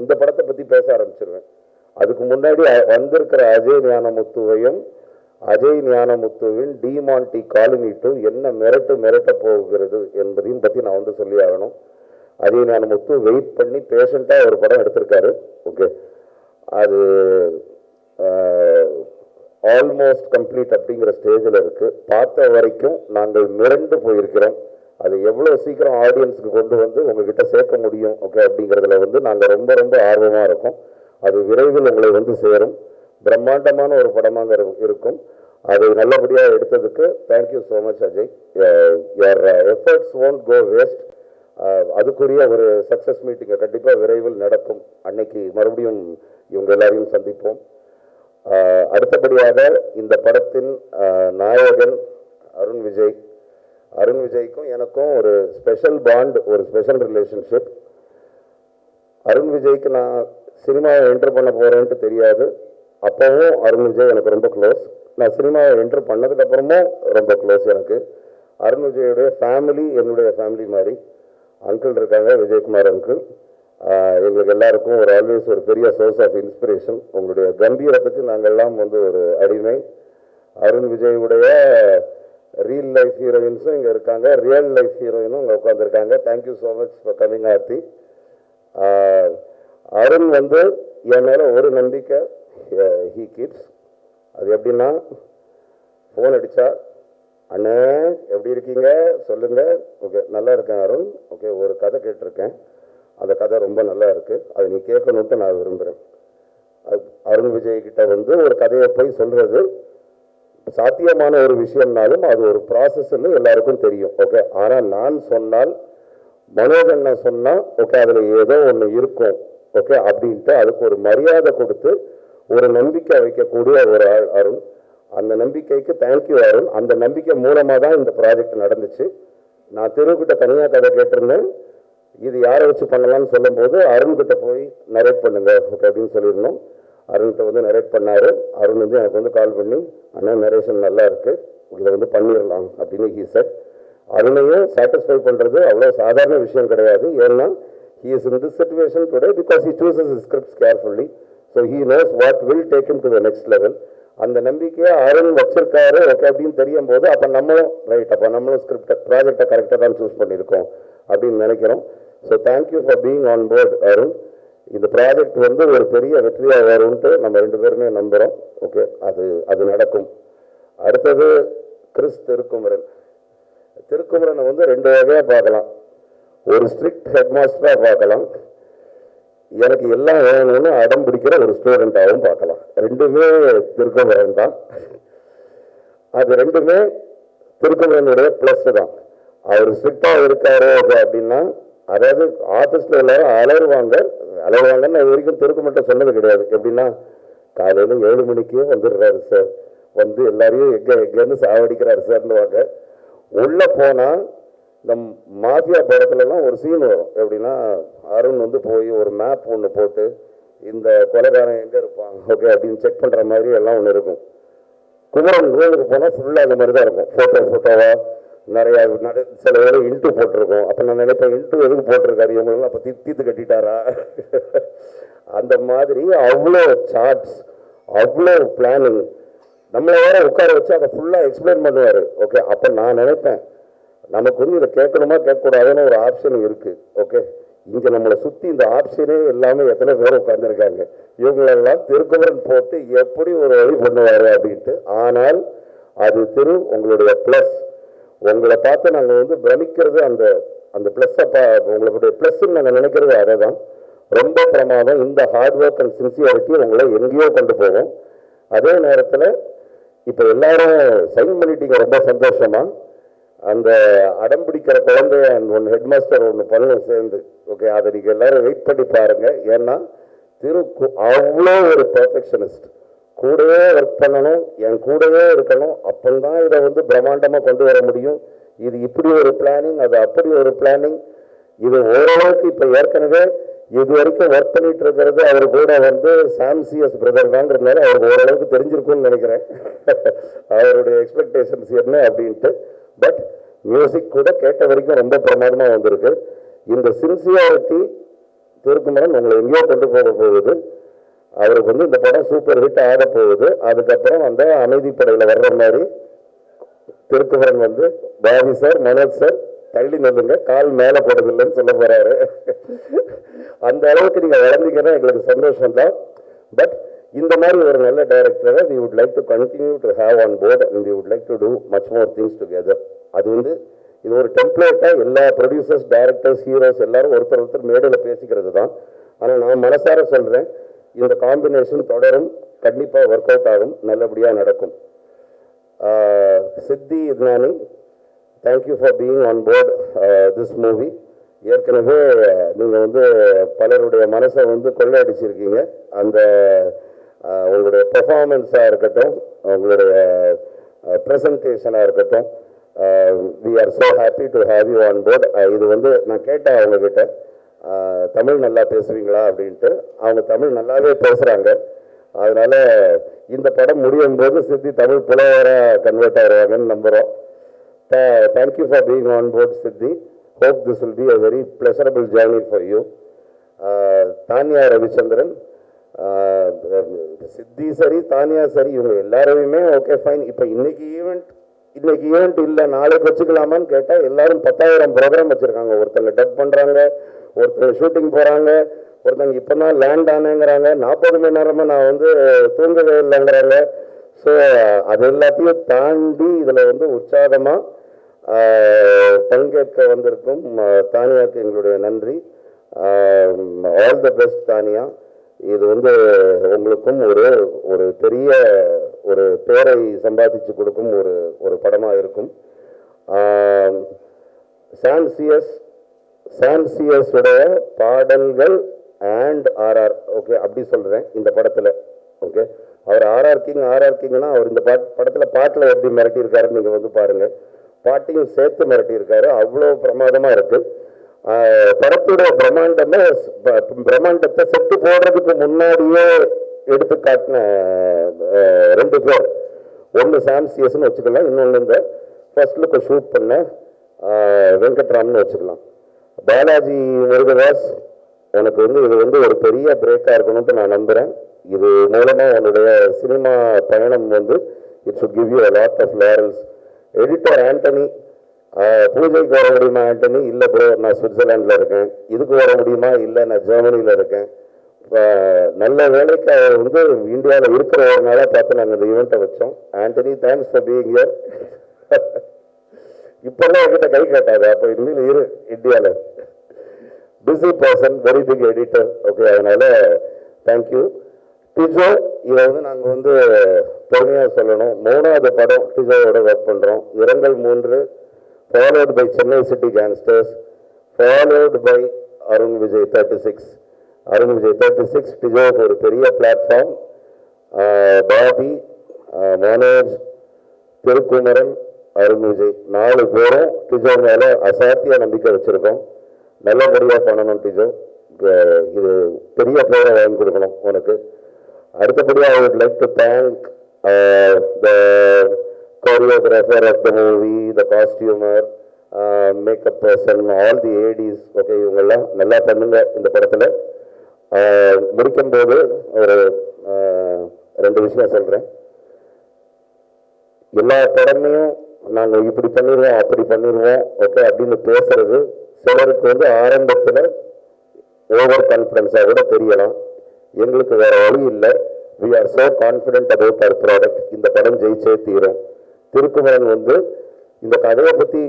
இந்த படத்தை பற்றி பேச ஆரம்பிச்சிருவேன். அதுக்கு முன்னாடி வந்திருக்கிற அஜய் ஞானமுத்துவின் டிமான்டி காலனி 2 என்ன மிரட்ட போகிறது என்பதையும் பற்றி நான் சொல்லி ஆகணும். அஜய் ஞானமுத்து வெயிட் பண்ணி பேஷண்ட்டாக ஒரு படம் எடுத்திருக்காரு. ஓகே, அது ஆல்மோஸ்ட் கம்ப்ளீட் அப்படிங்கிற ஸ்டேஜில் இருக்குது. பார்த்த வரைக்கும் நாங்கள் மிரண்டு போயிருக்கிறோம். அது எவ்வளோ சீக்கிரம் ஆடியன்ஸுக்கு கொண்டு உங்ககிட்ட சேர்க்க முடியும் ஓகே அப்படிங்கிறதுல நாங்கள் ரொம்ப ஆர்வமாக இருக்கோம். அது விரைவில் உங்களை சேரும். பிரம்மாண்டமான ஒரு படமாக இருக்கும். அதை நல்லபடியாக எடுத்ததுக்கு thank you so much Ajay. Your efforts won't go waste. அதுக்குரிய ஒரு சக்ஸஸ் மீட்டிங்கை கண்டிப்பாக விரைவில் நடக்கும். அன்னைக்கு மறுபடியும் இவங்க எல்லாரையும் சந்திப்போம். அடுத்தபடியாக இந்த படத்தின் நாயகன் அருண் விஜய்க்கும் எனக்கும் ஒரு ஸ்பெஷல் பாண்ட், ஒரு ஸ்பெஷல் ரிலேஷன்ஷிப். அருண் விஜய்க்கு நான் சினிமாவை என்டர் பண்ண போகிறேன்ட்டு தெரியாது. அப்போவும் அருண் விஜய் எனக்கு ரொம்ப க்ளோஸ். நான் சினிமாவை என்டர் பண்ணதுக்கப்புறமும் ரொம்ப க்ளோஸ் எனக்கு. அருண் விஜயோடைய ஃபேமிலி என்னுடைய ஃபேமிலி மாதிரி. அங்கிள் இருக்காங்க, விஜயகுமார் அங்கிள். எங்களுக்கு எல்லாருக்கும் ஆல்வேஸ் ஒரு பெரிய சோர்ஸ் ஆஃப் இன்ஸ்பிரேஷன். உங்களுடைய கம்பீரத்துக்கு நாங்கள்லாம் ஒரு அடிமை. அருண் விஜயுடைய ரியல் லைஃப் ஹீரோயின்ஸும் இங்கே இருக்காங்க, ரியல் லைஃப் ஹீரோயினும் இங்கே உட்காந்துருக்காங்க. Thank you so much for coming Aarthi. Arun என் மேலே ஒரு நம்பிக்கை ஹீ கீப்ஸ். அது எப்படின்னா, ஃபோன் அடித்தா அண்ணே எப்படி இருக்கீங்க சொல்லுங்கள். ஓகே, நல்லா இருக்கேன் அருண். ஓகே, ஒரு கதை கேட்டிருக்கேன், அந்த கதை ரொம்ப நல்லா இருக்குது, அதை நீ கேட்கணுன்ட்டு நான் விரும்புகிறேன். அருண் விஜய்கிட்ட ஒரு கதையை போய் சொல்கிறது சாத்தியமான ஒரு விஷயம்னாலும் அது ஒரு ப்ராசஸ்ன்னு எல்லாருக்கும் தெரியும். ஓகே, ஆனால் நான் சொன்னால், மனோஜ் அண்ணன் சொன்னால் ஓகே அதில் ஏதோ ஒன்று இருக்கும் ஓகே அப்படின்ட்டு அதுக்கு ஒரு மரியாதை கொடுத்து ஒரு நம்பிக்கை வைக்கக்கூடிய ஒரு ஆள் அருண். அந்த நம்பிக்கைக்கு தேங்க்யூ அருண். அந்த நம்பிக்கை மூலமாக தான் இந்த ப்ராஜெக்ட் நடந்துச்சு. நான் தெருவுக்கிட்ட தனியாக கதை கேட்டிருந்தேன், இது யாரை வச்சு பண்ணலாம்னு சொல்லும்போது அருண்கிட்ட போய் நரேட் பண்ணுங்க ஓகே அப்படின்னு சொல்லியிருந்தோம். அருண்கிட்ட நரேட் பண்ணார். அருண் எனக்கு கால் பண்ணி அண்ணா நரேஷன் நல்லா இருக்குது, இதை பண்ணிடலாம் அப்படின்னு ஹீ செட். அருணையும் சாட்டிஸ்ஃபை பண்ணுறது அவ்வளோ சாதாரண விஷயம் கிடையாது. ஏன்னா he is in this situation today because he chooses his scripts carefully, so he knows what will take him to the next level. அந்த நம்பிக்கையை அருண் வச்சிருக்காரு ஓகே அப்படின்னு தெரியும் போது அப்போ நம்மளும் ஸ்கிரிப்ட் ப்ராஜெக்டை கரெக்டாக தான் சூஸ் பண்ணியிருக்கோம் அப்படின்னு நினைக்கிறோம். So thank you for being on board Arun. இந்த ப்ராஜெக்ட் ஒரு பெரிய வெற்றியாக வரும்ன்ட்டு நம்ம 2 பேருமே நம்புகிறோம். ஓகே, அது நடக்கும். அடுத்தது கிறிஸ் திருக்குமரன். திருக்குமரனை 2 வகையாக பார்க்கலாம். ஒரு ஸ்ட்ரிக்ட் ஹெட் மாஸ்டராக பார்க்கலாம், எனக்கு எல்லாம் வேணும்னு அடம் பிடிக்கிற ஒரு ஸ்டூடெண்ட்டாகவும் பார்க்கலாம். 2மே திருக்குமரன் தான். அது 2மே திருக்குமரனுடைய ப்ளஸ் தான். அவர் ஸ்ட்ரிக்டாக இருக்காரு அப்படின்னா, அதாவது ஆஃபீஸில் எல்லாரும் அலருவாங்கன்னு இது வரைக்கும் திருக்குமரன் சொன்னது கிடையாது. எப்படின்னா காலையில் 7 மணிக்கே வந்துடுறாரு சார், எல்லாரையும் எங்கேருந்து சாவடிக்கிறாரு சார்னுவாங்க. உள்ளே போனால் இந்த மாஃபியா படத்துலலாம் ஒரு சீன் வரும். எப்படின்னா அருண் போய் ஒரு மேப் ஒன்று போட்டு இந்த கொலைகாரன் எங்கே இருப்பான் ஓகே அப்படின்னு செக் பண்ணுற மாதிரி எல்லாம் ஒன்று இருக்கும். குமரன் ரூமுக்கு போனால் ஃபுல்லாக அந்த மாதிரி தான் இருக்கும். ஃபோட்டோவாக நிறையா சில வேலை இன்ட்டு போட்டிருக்கோம். அப்போ நான் நினைப்பேன், இன்ட்டு எதுக்கு போட்டிருக்காரு இவங்களும், அப்போ தீத்து கட்டிட்டாரா அந்த மாதிரி. அவ்வளோ சார்ட்ஸ், அவ்வளோ பிளானிங். நம்மளை வேற உட்கார வச்சு அதை ஃபுல்லாக எக்ஸ்பிளைன் பண்ணுவார். ஓகே, அப்போ நான் நினைப்பேன் நமக்கு வந்து இதை கேட்கணுமா கேட்கக்கூடாதுன்னு ஒரு ஆப்ஷன் இருக்குது. ஓகே, இங்கே நம்மளை சுற்றி இந்த ஆப்ஷனே எல்லாமே எத்தனை பேர் உட்காந்துருக்காங்க, இவங்களெல்லாம் திருக்குமரன் போட்டு எப்படி ஒரு வழி பண்ணுவார் அப்படின்ட்டு. ஆனால் அது உங்களுடைய ப்ளஸ். உங்களை பார்த்து நாங்கள் வந்து பிரமிக்கிறது அந்த அந்த ப்ளஸ்ஸை உங்களுடைய ப்ளஸ்ன்னு நாங்கள் நினைக்கிறது அதை தான். ரொம்ப பிரமாதம். இந்த ஹார்ட் ஒர்க் அண்ட் சின்சியாரிட்டி உங்களை எங்கேயோ கொண்டு போகும். அதே நேரத்தில் இப்போ எல்லாரும் சைன் பண்ணிட்டீங்க, ரொம்ப சந்தோஷமா. அந்த அடம் பிடிக்கிற குழந்தைய ஒன்று ஹெட் மாஸ்டர் ஒன்று பண்ணணும் சேர்ந்து. ஓகே, அதை நீங்கள் எல்லாரும் வெயிட் பண்ணி பாருங்கள். ஏன்னா அவ்வளோ ஒரு பர்ஃபெக்ஷனிஸ்ட். கூடவே ஒர்க் பண்ணணும், என் கூடவே இருக்கணும். அப்போதான் இதை வந்து பிரம்மாண்டமாக கொண்டு வர முடியும். இது இப்படி ஒரு பிளானிங், அது அப்படி ஒரு பிளானிங். இது ஓரளவுக்கு இப்போ ஏற்கனவே இது வரைக்கும் ஒர்க் பண்ணிட்டு இருக்கிறது அவர் கூட வந்து சாம் சிஎஸ் பிரதர் தாங்கிறதுனால அவருக்கு ஓரளவுக்கு தெரிஞ்சிருக்கும்னு நினைக்கிறேன் அவருடைய எக்ஸ்பெக்டேஷன்ஸ் என்ன அப்படின்ட்டு. பட் மியூசிக் கூட கேட்ட வரைக்கும் ரொம்ப பிரமாதமாக வந்திருக்கு. இந்த சின்சியாரிட்டி திருக்குமரன் உங்களை எங்கேயோ கொண்டு போக போகுது. அவருக்கு வந்து இந்த படம் சூப்பர் ஹிட் ஆக போகுது. அதுக்கப்புறம் அந்த அமைதிப்படையில் வர்ற மாதிரி திருக்குமரன் வந்து பாபி சார், மனோஜ் சார் தள்ளி நில்லுங்க, கால் மேலே போடுறதில்லைன்னு சொல்ல போறாரு. அந்த அளவுக்கு நீங்கள் வளர்ந்தீங்கன்னா எங்களுக்கு சந்தோஷம் தான். பட் இந்த மாதிரி ஒரு நல்ல டைரக்டரை we would like to continue to have on board and we would like to do much more things together. அது வந்து இது ஒரு டெம்ப்ளேட்டாக எல்லா ப்ரொடியூசர்ஸ், டைரக்டர்ஸ், ஹீரோஸ் எல்லாரும் ஒருத்தர் மேடையில் பேசிக்கிறது தான். ஆனால் நான் மனசார சொல்கிறேன், இந்த காம்பினேஷன் தொடரும், கண்டிப்பாக ஒர்க் அவுட் ஆகும், நல்லபடியாக நடக்கும். Siddhi Idnani, thank you for being on board this movie. ஏற்கனவே நீங்கள் வந்து பலருடைய மனசை வந்து கொள்ளையடிச்சிருக்கீங்க. அந்த உங்களுடைய பெர்ஃபார்மன்ஸாக இருக்கட்டும், உங்களுடைய ப்ரெசன்டேஷனாக இருக்கட்டும், we are so happy to have you on board. இது வந்து நான் கேட்டேன் அவங்கக்கிட்ட, தமிழ் நல்லா பேசுவீங்களா அப்படின்ட்டு. அவங்க தமிழ் நல்லாவே பேசுகிறாங்க. அதனால் இந்த படம் முடியும் போது சித்தி தமிழ் புலவராக கன்வெர்ட் ஆகிடுவாங்கன்னு நம்புகிறோம். Thank you for being on board Siddhi. Hope this will be a very pleasurable journey for you. Tania Ravichandran, சித்தி சரி, தானியா சரி, இவங்க எல்லாருமே ஓகே ஃபைன். இப்போ இன்னைக்கு ஈவெண்ட் இல்லை, நாளைக்கு வச்சுக்கலாமான்னு கேட்டால் எல்லாரும் 10,000 ப்ரோக்ராம் வச்சுருக்காங்க. ஒருத்தங்க டப் பண்ணுறாங்க, ஒருத்தங்க ஷூட்டிங் போகிறாங்க, ஒருத்தங்க இப்போ தான் லேண்ட் ஆனேங்கிறாங்க, 40 மணி நேரமாக நான் வந்து தூங்கவே இல்லைங்கிறாங்க. ஸோ அது எல்லாத்தையும் தாண்டி இதில் வந்து உற்சாகமாக பங்கேற்க வந்திருக்கும் தானியாவுக்கு எங்களுடைய நன்றி. All the best Tania. இது வந்து உங்களுக்கும் ஒரு பெரிய ஒரு பேரை சம்பாதிச்சு கொடுக்கும் ஒரு படமாக இருக்கும். சான்சியஸ் உடைய பாடல்கள் அண்ட் ஆர்ஆர், ஓகே அப்படி சொல்கிறேன் இந்த படத்தில். ஓகே, அவர் ஆர்ஆர் கிங்னா அவர் இந்த படத்தில் பாட்டில் எப்படி மிரட்டியிருக்காருன்னு நீங்கள் வந்து பாருங்கள். பாட்டையும் சேர்த்து மிரட்டியிருக்காரு. அவ்வளோ பிரமாதமாக இருக்குது படத்துடைய பிரம்மாண்டத்தை செட்டு போடுறதுக்கு முன்னாடியே எடுத்து காட்டின 2 பேர். ஒன்று சாம்சியஸ்ன்னு வச்சுக்கலாம், இன்னொன்று இந்த ஃபர்ஸ்ட் லுக்கை ஷூட் பண்ண வெங்கட்ராம்னு வச்சுக்கலாம். பாலாஜி முருகதாஸ், உனக்கு வந்து இது வந்து ஒரு பெரிய பிரேக்காக இருக்கணும்ட்டு நான் நம்புகிறேன். இது மூலமாக உன்னுடைய சினிமா பயணம் வந்து it should give you a lot of laurels. Editor Antony, பூஜைக்கு வர முடியுமா ஆண்டனி? இல்லை ப்ரோ, நான் சுவிட்சர்லாண்டில் இருக்கேன். இதுக்கு வர முடியுமா? இல்லை, நான் ஜெர்மனியில் இருக்கேன். நல்ல வேலைக்கு வந்து இந்தியாவில் இருக்கிற ஒரு நாளாக பார்த்து நாங்கள் இந்த ஈவெண்ட்டை வச்சோம். Antony, thanks for being here. இப்போல்லாம் என்கிட்ட கை காட்டாது, அப்போ இனிமேல் இரு இந்தியாவில். Busy person, very big editor. Okay, அதனால தேங்க்யூ. டிஜோ, இதை வந்து நாங்கள் வந்து பெருமையாக சொல்லணும். 3வது படம் டிஜோவோட ஒர்க் பண்ணுறோம். இரங்கல் 3, followed by Chennai city gangsters, followed by Arun Vijay 36. Arun Vijay 36 டிஜோவுக்கு ஒரு பெரிய பிளாட்ஃபார்ம். பாபி, மனோஜ், திருக்குமரன், அருண் விஜய் 4 பேரும் டிஜோ மேலே அசாத்திய நம்பிக்கை வச்சுருக்கோம். நல்லபடியாக பண்ணணும் டிஜோ. இது பெரிய பேரை வாங்கி கொடுக்கணும் உனக்கு. அடுத்தபடியாக I would like to thank the choreographer of the movie, the costumer, makeup person, all the ADs. Okay, இவங்கெல்லாம் நல்லா பண்ணுங்க இந்த படத்தில். முடிக்கும்போது ஒரு 2 விஷயம் சொல்கிறேன். எல்லா படமையும் நாங்கள் இப்படி பண்ணிடுவோம் அப்படி பண்ணிடுவோம் ஓகே அப்படின்னு பேசுறது சிலருக்கு வந்து ஆரம்பத்தில் ஓவர் கான்ஃபிடென்ஸாக கூட தெரியலாம். எங்களுக்கு வேற வழி இல்லை. We are so confident about our product. இந்த படம் ஜெயிச்சே தீரும். திருக்குமரன் வந்து இந்த கதையை பற்றி,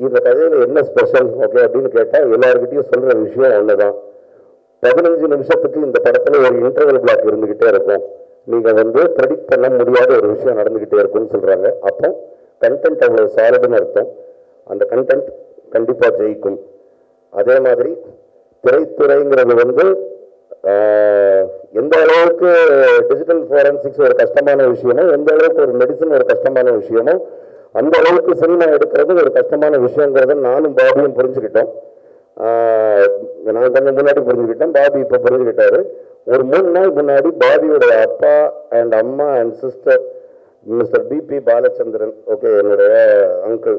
இந்த கதையில் என்ன ஸ்பெஷல் ஓகே அப்படின்னு கேட்டால் எல்லாருக்கிட்டையும் சொல்கிற விஷயம் ஒன்றுதான். 15 நிமிஷத்துக்கு இந்த படத்தில் ஒரு இன்டர்வல் பிளாக் இருந்துக்கிட்டே இருக்கும். நீங்கள் வந்து ப்ரெடிக்ட் பண்ண முடியாத ஒரு விஷயம் நடந்துக்கிட்டே இருக்கும்னு சொல்கிறாங்க. அப்போ கண்டென்ட் அவ்வளோ சாலிடுன்னு அர்த்தம். அந்த கண்டென்ட் கண்டிப்பாக ஜெயிக்கும். அதே மாதிரி திரைத்துறைங்கிறது வந்து எந்த அளவுக்கு டிஜிட்டல் ஃபாரன்சிக்ஸ் ஒரு கஷ்டமான விஷயமோ, எந்த அளவுக்கு ஒரு மெடிசன் ஒரு கஷ்டமான விஷயமோ, அந்த அளவுக்கு சினிமா எடுக்கிறது ஒரு கஷ்டமான விஷயங்கிறத நானும் பாபியும் புரிஞ்சுக்கிட்டோம். நான் கொஞ்சம் முன்னாடி புரிஞ்சுக்கிட்டேன், பாபி இப்போ புரிஞ்சுக்கிட்டாரு. ஒரு 3 நாள் முன்னாடி பாபியோடைய அப்பா அண்ட் அம்மா and sister mister PP Balachandran okay என்னுடைய அங்கிள்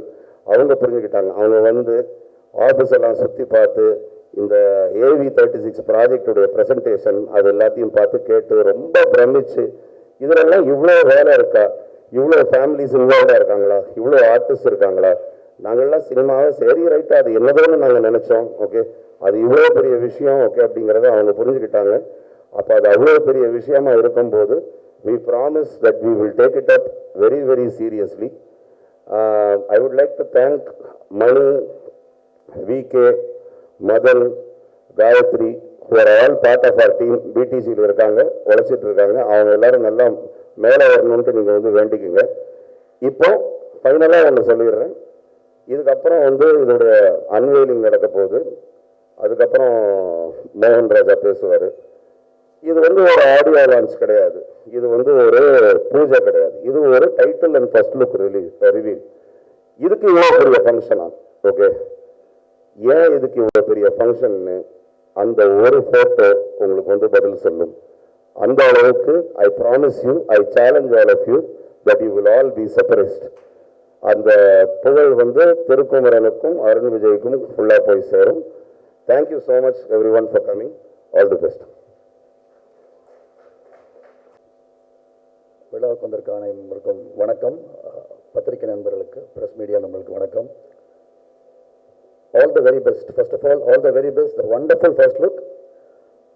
அவங்க புரிஞ்சுக்கிட்டாங்க. அவங்க வந்து ஆஃபீஸ் எல்லாம் சுற்றி பார்த்து இந்த AV36 ப்ராஜெக்டுடைய ப்ரெசன்டேஷன் அது எல்லாத்தையும் பார்த்து கேட்டு ரொம்ப பிரமிச்சு, இதிலெல்லாம் இவ்வளோ வேலை இருக்கா, இவ்வளோ ஃபேமிலிஸ் இன்வால்வாக இருக்காங்களா, இவ்வளோ ஆர்டிஸ்ட் இருக்காங்களா, நாங்கள்லாம் சினிமாவை சரி ரைட்டாக அது என்னதோன்னு நாங்கள் நினச்சோம் ஓகே, அது இவ்வளோ பெரிய விஷயம் ஓகே அப்படிங்கிறத அவங்க புரிஞ்சுக்கிட்டாங்க. அப்போ அது அவ்வளோ பெரிய விஷயமா இருக்கும்போது we promise that we will take it up very very seriously. I would like to thank Mani, VK, Madan, Gayatri who are all part of our team. BTCயில் இருக்காங்க, உழைச்சிட்டு இருக்காங்க. அவங்க எல்லாரும் நல்லா மேலே வரணுன்ட்டு நீங்கள் வந்து வேண்டிக்குங்க. இப்போ ஃபைனலாக ஒன்று சொல்லிடுறேன். இதுக்கப்புறம் வந்து இதோடைய அன்வெயிலிங் நடக்க போகுது. அதுக்கப்புறம் மோகன் ராஜா பேசுவார். இது வந்து ஒரு ஆடியோ லான்ச் கிடையாது, இது வந்து ஒரு பூஜை கிடையாது, இது ஒரு title and first look reveal. இதுக்கு இவ்வளோ பெரிய ஃபங்க்ஷனா ஓகே, ஏன் இதுக்கு இவ்வளோ பெரிய ஃபங்க்ஷன்னு அந்த ஒரு ஃபோட்டோ உங்களுக்கு வந்து பதில் சொல்லும். அந்த அளவுக்கு I promise you, I challenge all of you that you will all be surprised. அந்த புகழ் வந்து திருக்குமரனுக்கும் அருண் விஜய்க்கும் ஃபுல்லாக போய் சேரும். Thank you so much everyone for coming. All the best. விழாவுக்கு வந்திருக்க அனைவருக்கும் வணக்கம். பத்திரிகை நண்பர்களுக்கு, பிரஸ் மீடியா நண்பர்களுக்கு வணக்கம். All the very best. First of all the very best, the wonderful first look.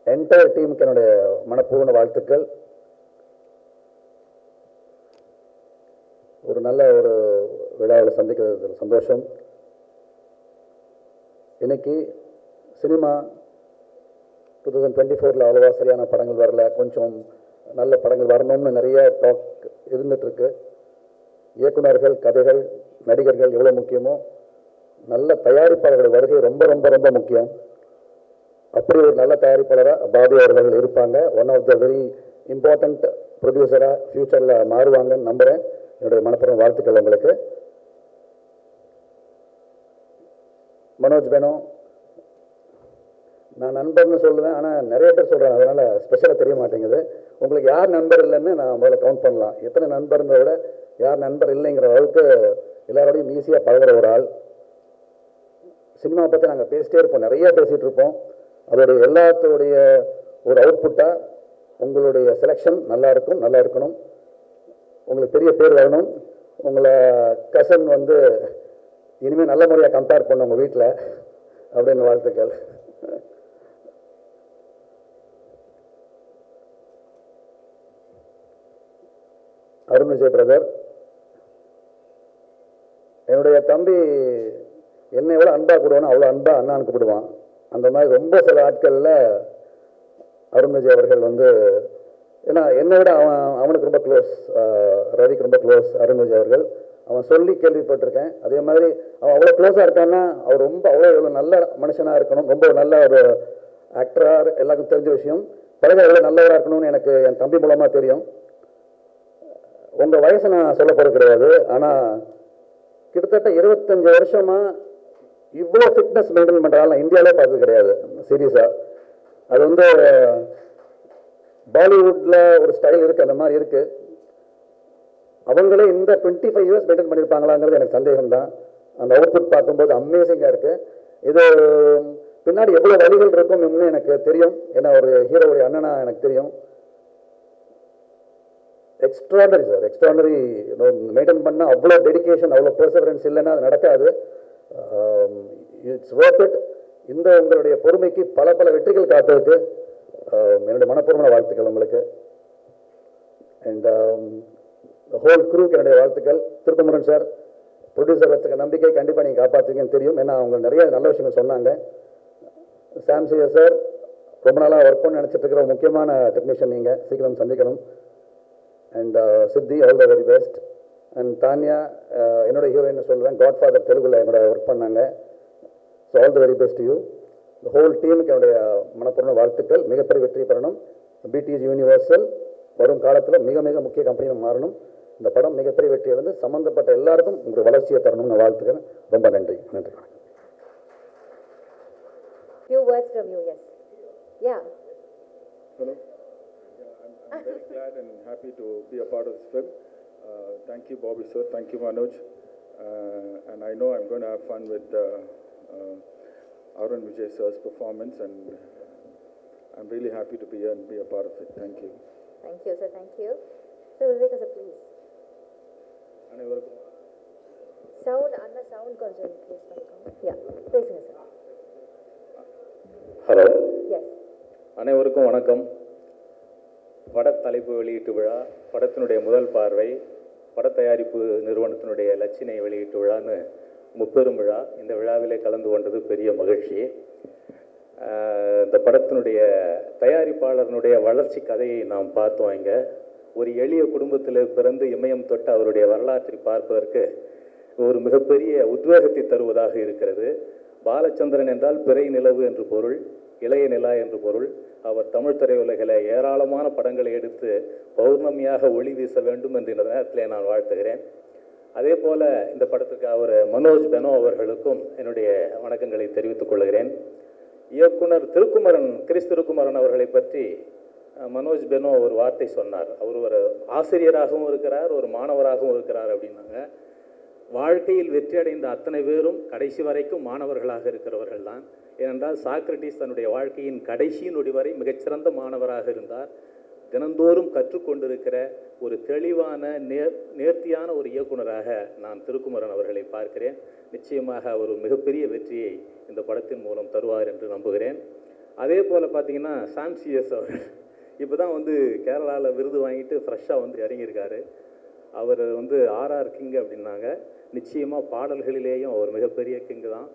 Entire டீமுக்கு என்னுடைய மனப்பூர்வ வாழ்த்துக்கள். ஒரு நல்ல ஒரு விழாவில் சந்திக்கிறது சந்தோஷம். இன்னைக்கு சினிமா 2024 அவ்வளோவா சரியான படங்கள் வரல, கொஞ்சம் நல்ல படங்கள் வரணும்னு நிறைய டாக் இருந்துகிட்ருக்கு. இயக்குநர்கள், கதைகள், நடிகர்கள் எவ்வளோ முக்கியமோ நல்ல தயாரிப்பாளர்கள் வருகை ரொம்ப ரொம்ப ரொம்ப முக்கியம். அப்படி ஒரு நல்ல தயாரிப்பாளராக பாபி அவர்கள் இருப்பாங்க. One of the very important ப்ரொடியூசராக ஃப்யூச்சரில் மாறுவாங்கன்னு நம்புகிறேன். என்னுடைய மனப்பூர்வ வாழ்த்துக்கள் உங்களுக்கு. மனோஜ் பேனோ, நான் நண்பர்னு சொல்லுவேன், ஆனால் நிறைய பேர் சொல்கிறேன், அதனால் ஸ்பெஷலாக தெரிய மாட்டேங்குது. உங்களுக்கு யார் நண்பர் இல்லைன்னு நான் முதல்ல கவுண்ட் பண்ணலாம். எத்தனை நண்பர்ன்றத விட யார் நண்பர் இல்லைங்கிற அளவுக்கு எல்லாரோடையும் ஈஸியாக பழகிற ஒரு ஆள். சினிமாவை பற்றி நாங்கள் பேசிட்டே இருப்போம், நிறைய பேசிகிட்டு இருப்போம். அதோடைய எல்லாத்தோடைய ஒரு அவுட்புட்டாக உங்களுடைய செலெக்ஷன் நல்லா இருக்கும், நல்லா இருக்கணும், உங்களுக்கு பெரிய பேர் வரணும். உங்களை கசன் வந்து இனிமேல் நல்ல முறையாக கம்பேர் பண்ண உங்கள் வீட்டில் அப்படின்னு வாழ்த்துக்கள். அருண் விஜய் பிரதர், என்னுடைய தம்பி என்னை எவ்வளோ அன்பாக கூடுவானோ அவ்வளோ அன்பாக அண்ணான்னு கூப்பிடுவான். அந்த மாதிரி ரொம்ப சில ஆட்களில் அருண் விஜய் அவர்கள் வந்து, ஏன்னா என்னை விட அவனுக்கு ரொம்ப க்ளோஸ், ரவிக்கு ரொம்ப க்ளோஸ் அருண் விஜய் அவர்கள். அவன் சொல்லி கேள்விப்பட்டிருக்கேன். அதே மாதிரி அவன் அவ்வளோ க்ளோஸாக இருக்கான்னா அவர் ரொம்ப எவ்வளோ நல்ல மனுஷனாக இருக்கணும், ரொம்ப நல்ல ஒரு ஆக்டராக எல்லாருக்கும் தெரிஞ்ச விஷயம். பழக எவ்வளோ நல்லவராக இருக்கணும்னு எனக்கு என் தம்பி மூலமாக தெரியும். உங்கள் வயசை நான் சொல்ல போகிறது கிடையாது, ஆனால் கிட்டத்தட்ட 25 வருஷமாக இவ்வளோ ஃபிட்னஸ் மெயின்டைன் பண்ணுறாங்க இந்தியாவிலே பார்த்தது கிடையாது சீரியஸாக. அது வந்து பாலிவுட்டில் ஒரு ஸ்டைல் இருக்குது, அந்த மாதிரி இருக்குது. அவங்களே இந்த 25 இயர்ஸ் மெயின்டைன் பண்ணியிருப்பாங்களாங்கிறது எனக்கு சந்தேகம் தான். அந்த அவுட்புட் பார்க்கும்போது அமேசிங்காக இருக்குது. இது பின்னாடி எவ்வளோ வழிகள் இருக்கும் இன்னும் எனக்கு தெரியும். ஏன்னா ஒரு ஹீரோவுடைய அண்ணனா எனக்கு தெரியும். Extraordinary sir, extraordinary. மெயின்டைன் பண்ணால் அவ்வளோ டெடிகேஷன், அவ்வளோ பெர்சவரன்ஸ் இல்லைன்னா அது நடக்காது. It's worth it. இந்த உங்களுடைய பொறுமைக்கு பல பல வெற்றிகள் காத்திருக்கு. என்னுடைய மனப்பூர்வமான வாழ்த்துக்கள் உங்களுக்கு. அண்ட் ஹோல் க்ரூக்கு என்னுடைய வாழ்த்துக்கள். திருக்குமரன் சார், ப்ரொடியூசர் வச்சுக்க நம்பிக்கை கண்டிப்பாக நீங்கள் காப்பாற்றுவீங்கன்னு தெரியும். ஏன்னா அவங்க நிறைய நல்ல விஷயங்கள் சொன்னாங்க. சாம்சியா சார், ரொம்ப நாளாக ஒர்க் பண்ண நினச்சிட்டு இருக்கிற முக்கியமான டெக்னீஷியன் நீங்கள், சீக்கிரம் சந்திக்கணும். அண்ட் சித்தி, all the very best. And Tania, என்னோட ஹீரோயின் சொல்லுவேன், காட்ஃபாதர் தெலுங்குல என்னோட ஒர்க் பண்ணாங்க. So all the very best you. இந்த ஹோல் டீமுக்கு என்னுடைய மனப்பூர்வ வாழ்த்துக்கள். மிகப்பெரிய வெற்றி பெறணும். பிடிஎஸ் யூனிவர்சல் வரும் காலத்தில் மிக மிக முக்கிய கம்பெனியாக மாறணும். இந்த படம் மிகப்பெரிய வெற்றி அடைந்து சம்மந்தப்பட்ட எல்லாருக்கும் உங்களுக்கு வளர்ச்சியை தரணும்னு வாழ்த்துக்கிறேன். ரொம்ப நன்றி. நன்றி. Few words from you, yes. Yeah. Hello. I'm very glad and happy to be a part of this film. Thank you, Bobby sir. Thank you, Manoj. And I know I'm going to have fun with Arun Vijay sir's performance, and I'm really happy to be here and be a part of it. Thank you. Thank you, sir. Thank you. So, Vivek, sir, please. அனைவருக்கும் Sound, Anna, sound கொஞ்சம் please பண்ணிக்கோங்க. Yeah, பேசுங்க sir. Hello, Yes. அனைவருக்கும் வணக்கம். படத்தலைப்பு வெளியீட்டு விழா, படத்தினுடைய முதல் பார்வை, படத்தயாரிப்பு நிறுவனத்தினுடைய லட்சினை வெளியீட்டு விழான்னு முப்பெரும் விழா. இந்த விழாவிலே கலந்து கொண்டது பெரிய மகிழ்ச்சி. இந்த படத்தினுடைய தயாரிப்பாளர்களுடைய வளர்ச்சி கதையை நாம் பார்த்தோம். இங்கே ஒரு எளிய குடும்பத்தில் பிறந்து இமயம் தொட்டு அவருடைய வரலாற்றை பார்ப்பதற்கு ஒரு மிகப்பெரிய உத்வேகத்தை தருவதாக இருக்கிறது. பாலச்சந்திரன் என்றால் பிறை நிலவு என்று பொருள், இளைய நிலா என்று பொருள். அவர் தமிழ் திரையுலகில் ஏராளமான படங்களை எடுத்து பௌர்ணமியாக ஒளி வீச வேண்டும் என்று இந்த நேரத்தில் நான் வாழ்த்துகிறேன். அதே போல் இந்த படத்துக்கு அவர் மனோஜ் பெனோ அவர்களுக்கும் என்னுடைய வணக்கங்களை தெரிவித்துக் கொள்கிறேன். இயக்குனர் திருக்குமரன், கிறிஸ் திருக்குமரன் அவர்களை பற்றி மனோஜ் பெனோ ஒரு வார்த்தை சொன்னார். அவர் ஒரு ஆசிரியராகவும் இருக்கிறார், ஒரு மாணவராகவும் இருக்கிறார் அப்படின்னாங்க. வாழ்க்கையில் வெற்றி அடைந்த அத்தனை பேரும் கடைசி வரைக்கும் மாணவர்களாக இருக்கிறவர்கள் தான். ஏனென்றால் சாக்ரட்டிஸ் தன்னுடைய வாழ்க்கையின் கடைசி நொடி வரை மிகச்சிறந்த மாணவராக இருந்தார். தினந்தோறும் கற்றுக்கொண்டிருக்கிற ஒரு தெளிவான நேர்த்தியான ஒரு இயக்குனராக நான் திருக்குமரன் அவர்களை பார்க்கிறேன். நிச்சயமாக அவர் மிகப்பெரிய வெற்றியை இந்த படத்தின் மூலம் தருவார் என்று நம்புகிறேன். அதே போல் பார்த்தீங்கன்னா சாம்சிஎஸ் அவர் இப்போ தான் கேரளாவில் விருது வாங்கிட்டு ஃப்ரெஷ்ஷாக இறங்கியிருக்காரு. அவர் ஆர்ஆர் கிங் அப்படின்னாங்க. நிச்சயமாக பாடல்களிலேயும் அவர் மிகப்பெரிய கிங்கு தான்.